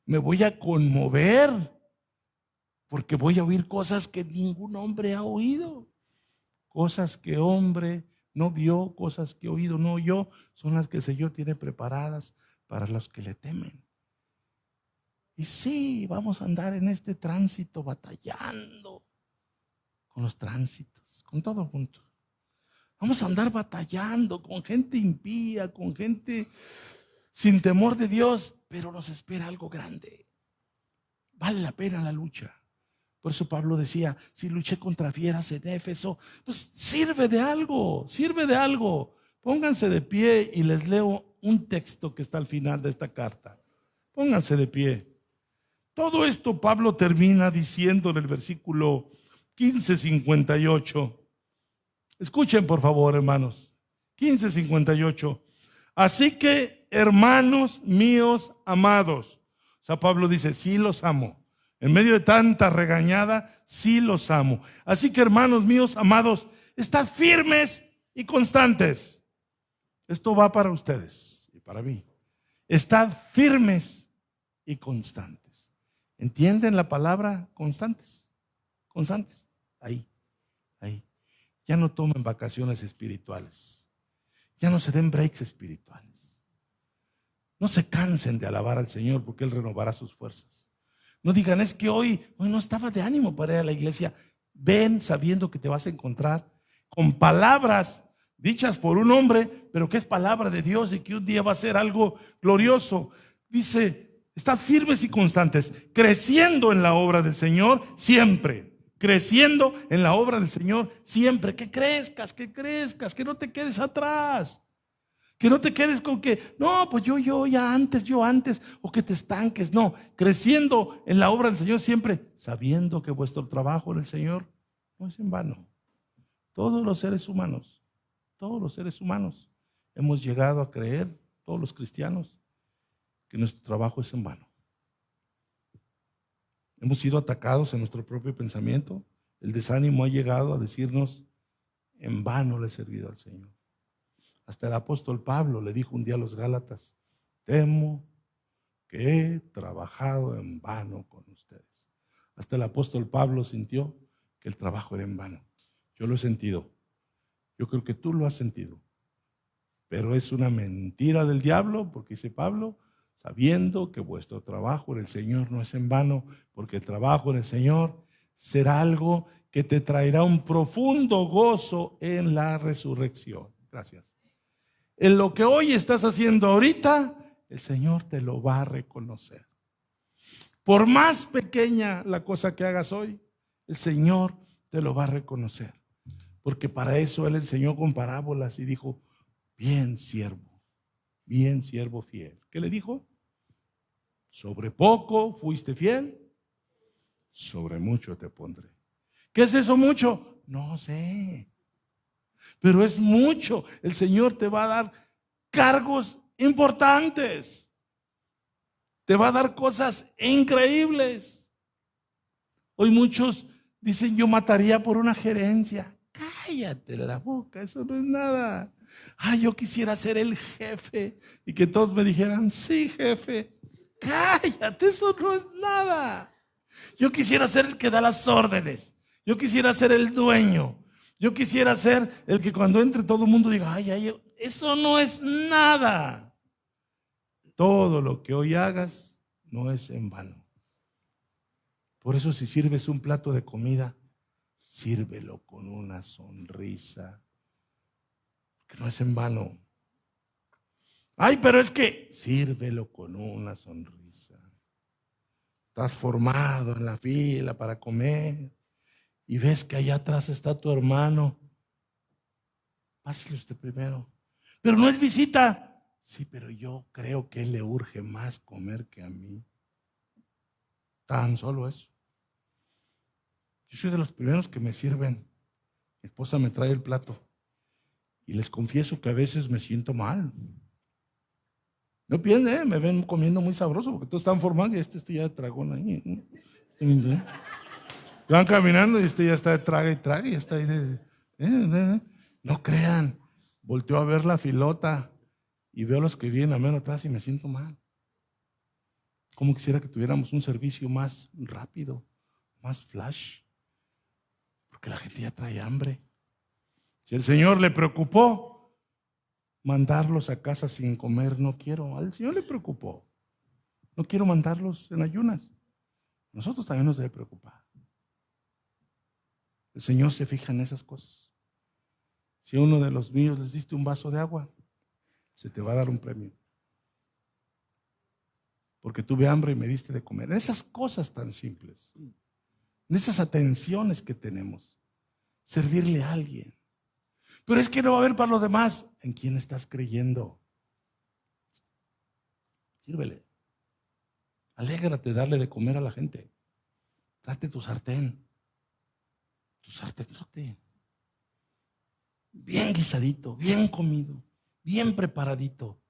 Me voy a conmover porque voy a oír cosas que ningún hombre ha oído. Cosas que hombre no vio, cosas que oído no oyó, son las que el Señor tiene preparadas para los que le temen. Y sí, vamos a andar en este tránsito batallando con los tránsitos, con todo junto. Vamos a andar batallando con gente impía, con gente sin temor de Dios, pero nos espera algo grande. Vale la pena la lucha. Por eso Pablo decía, si luché contra fieras en Éfeso, pues sirve de algo, sirve de algo. Pónganse de pie y les leo un texto que está al final de esta carta. Pónganse de pie. Todo esto Pablo termina diciendo en el versículo 15:58. Escuchen por favor, hermanos. 15:58. Así que, hermanos míos amados. O sea, Pablo dice, sí los amo. En medio de tanta regañada, sí los amo. Así que, hermanos míos amados, estad firmes y constantes. Esto va para ustedes y para mí. Estad firmes y constantes. ¿Entienden la palabra constantes? Constantes. Ahí. Ya no tomen vacaciones espirituales. Ya no se den breaks espirituales. No se cansen de alabar al Señor porque Él renovará sus fuerzas. No digan, es que hoy no estaba de ánimo para ir a la iglesia. Ven sabiendo que te vas a encontrar con palabras dichas por un hombre, pero que es palabra de Dios y que un día va a ser algo glorioso. Dice, estad firmes y constantes, creciendo en la obra del Señor siempre. Creciendo en la obra del Señor siempre. Que crezcas, que no te quedes atrás. Que no te quedes con que, no, pues yo antes, o que te estanques. No, creciendo en la obra del Señor siempre, sabiendo que vuestro trabajo en el Señor no es en vano. Todos los seres humanos hemos llegado a creer, todos los cristianos, que nuestro trabajo es en vano. Hemos sido atacados en nuestro propio pensamiento. El desánimo ha llegado a decirnos, en vano le he servido al Señor. Hasta el apóstol Pablo le dijo un día a los Gálatas, temo que he trabajado en vano con ustedes. Hasta el apóstol Pablo sintió que el trabajo era en vano. Yo lo he sentido. Yo creo que tú lo has sentido. Pero es una mentira del diablo, porque dice Pablo, sabiendo que vuestro trabajo en el Señor no es en vano, porque el trabajo en el Señor será algo que te traerá un profundo gozo en la resurrección. Gracias. En lo que hoy estás haciendo ahorita, el Señor te lo va a reconocer. Por más pequeña la cosa que hagas hoy, el Señor te lo va a reconocer. Porque para eso Él enseñó con parábolas y dijo, bien siervo fiel. ¿Qué le dijo? Sobre poco fuiste fiel, sobre mucho te pondré. ¿Qué es eso mucho? No sé. Pero es mucho. El Señor te va a dar cargos importantes. Te va a dar cosas increíbles. Hoy muchos dicen, yo mataría por una gerencia. Cállate la boca, eso no es nada. Yo quisiera ser el jefe y que todos me dijeran, sí, jefe. Cállate, eso no es nada. Yo quisiera ser el que da las órdenes. Yo quisiera ser el dueño. Yo quisiera ser el que cuando entre todo el mundo diga, eso no es nada. Todo lo que hoy hagas no es en vano. Por eso si sirves un plato de comida, sírvelo con una sonrisa, que no es en vano. Pero es que sírvelo con una sonrisa. Estás formado en la fila para comer y ves que allá atrás está tu hermano. Pásale usted primero. Pero no es visita. Sí, pero yo creo que él le urge más comer que a mí. Tan solo eso. Yo soy de los primeros que me sirven. Mi esposa me trae el plato. Y les confieso que a veces me siento mal. No piensen, me ven comiendo muy sabroso porque todos están formando y este ya de tragón ahí. Van caminando y ya está de traga y traga y está ahí de... No crean, volteo a ver la filota y veo a los que vienen a menos atrás y me siento mal. Como quisiera que tuviéramos un servicio más rápido, más flash, porque la gente ya trae hambre. Si el Señor le preocupó mandarlos a casa sin comer, no quiero. Al Señor le preocupó. No quiero mandarlos en ayunas. Nosotros también nos debe preocupar. El Señor se fija en esas cosas. Si a uno de los míos les diste un vaso de agua, se te va a dar un premio. Porque tuve hambre y me diste de comer. En esas cosas tan simples, en esas atenciones que tenemos, servirle a alguien. Pero es que no va a haber para los demás. ¿En quién estás creyendo? Sírvele. Alégrate de darle de comer a la gente. Trate tu sartén. Tu sartenzote. Bien guisadito, bien comido, bien preparadito.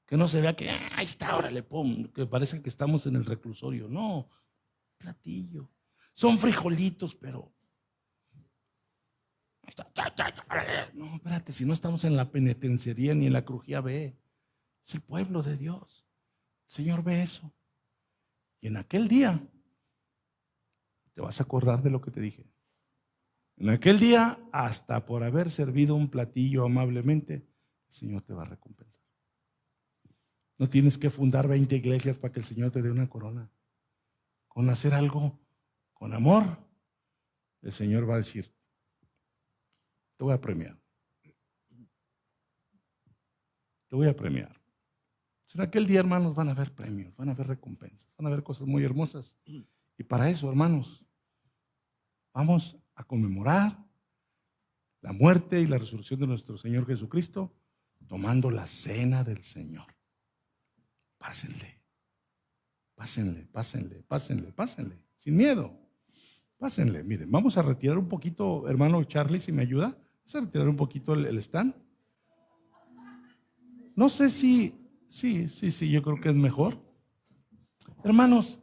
Que no se vea que ahí está, órale, pum, que parece que estamos en el reclusorio. No, platillo. Son frijolitos, pero no, espérate, si no estamos en la penitenciaría ni en la crujía B. Es el pueblo de Dios. El Señor ve eso. Y en aquel día te vas a acordar de lo que te dije. En aquel día, hasta por haber servido un platillo amablemente, el Señor te va a recompensar. No tienes que fundar 20 iglesias para que el Señor te dé una corona. Con hacer algo con amor, el Señor va a decir, te voy a premiar. Te voy a premiar. En aquel día, hermanos, van a haber premios, van a haber recompensas, van a haber cosas muy hermosas. Y para eso, hermanos, vamos a conmemorar la muerte y la resurrección de nuestro Señor Jesucristo, tomando la cena del Señor. Pásenle, pásenle, pásenle, pásenle, pásenle, sin miedo. Pásenle, miren, vamos a retirar un poquito, hermano Charlie, si me ayuda, vamos a retirar un poquito el stand. No sé si, sí, yo creo que es mejor. Hermanos,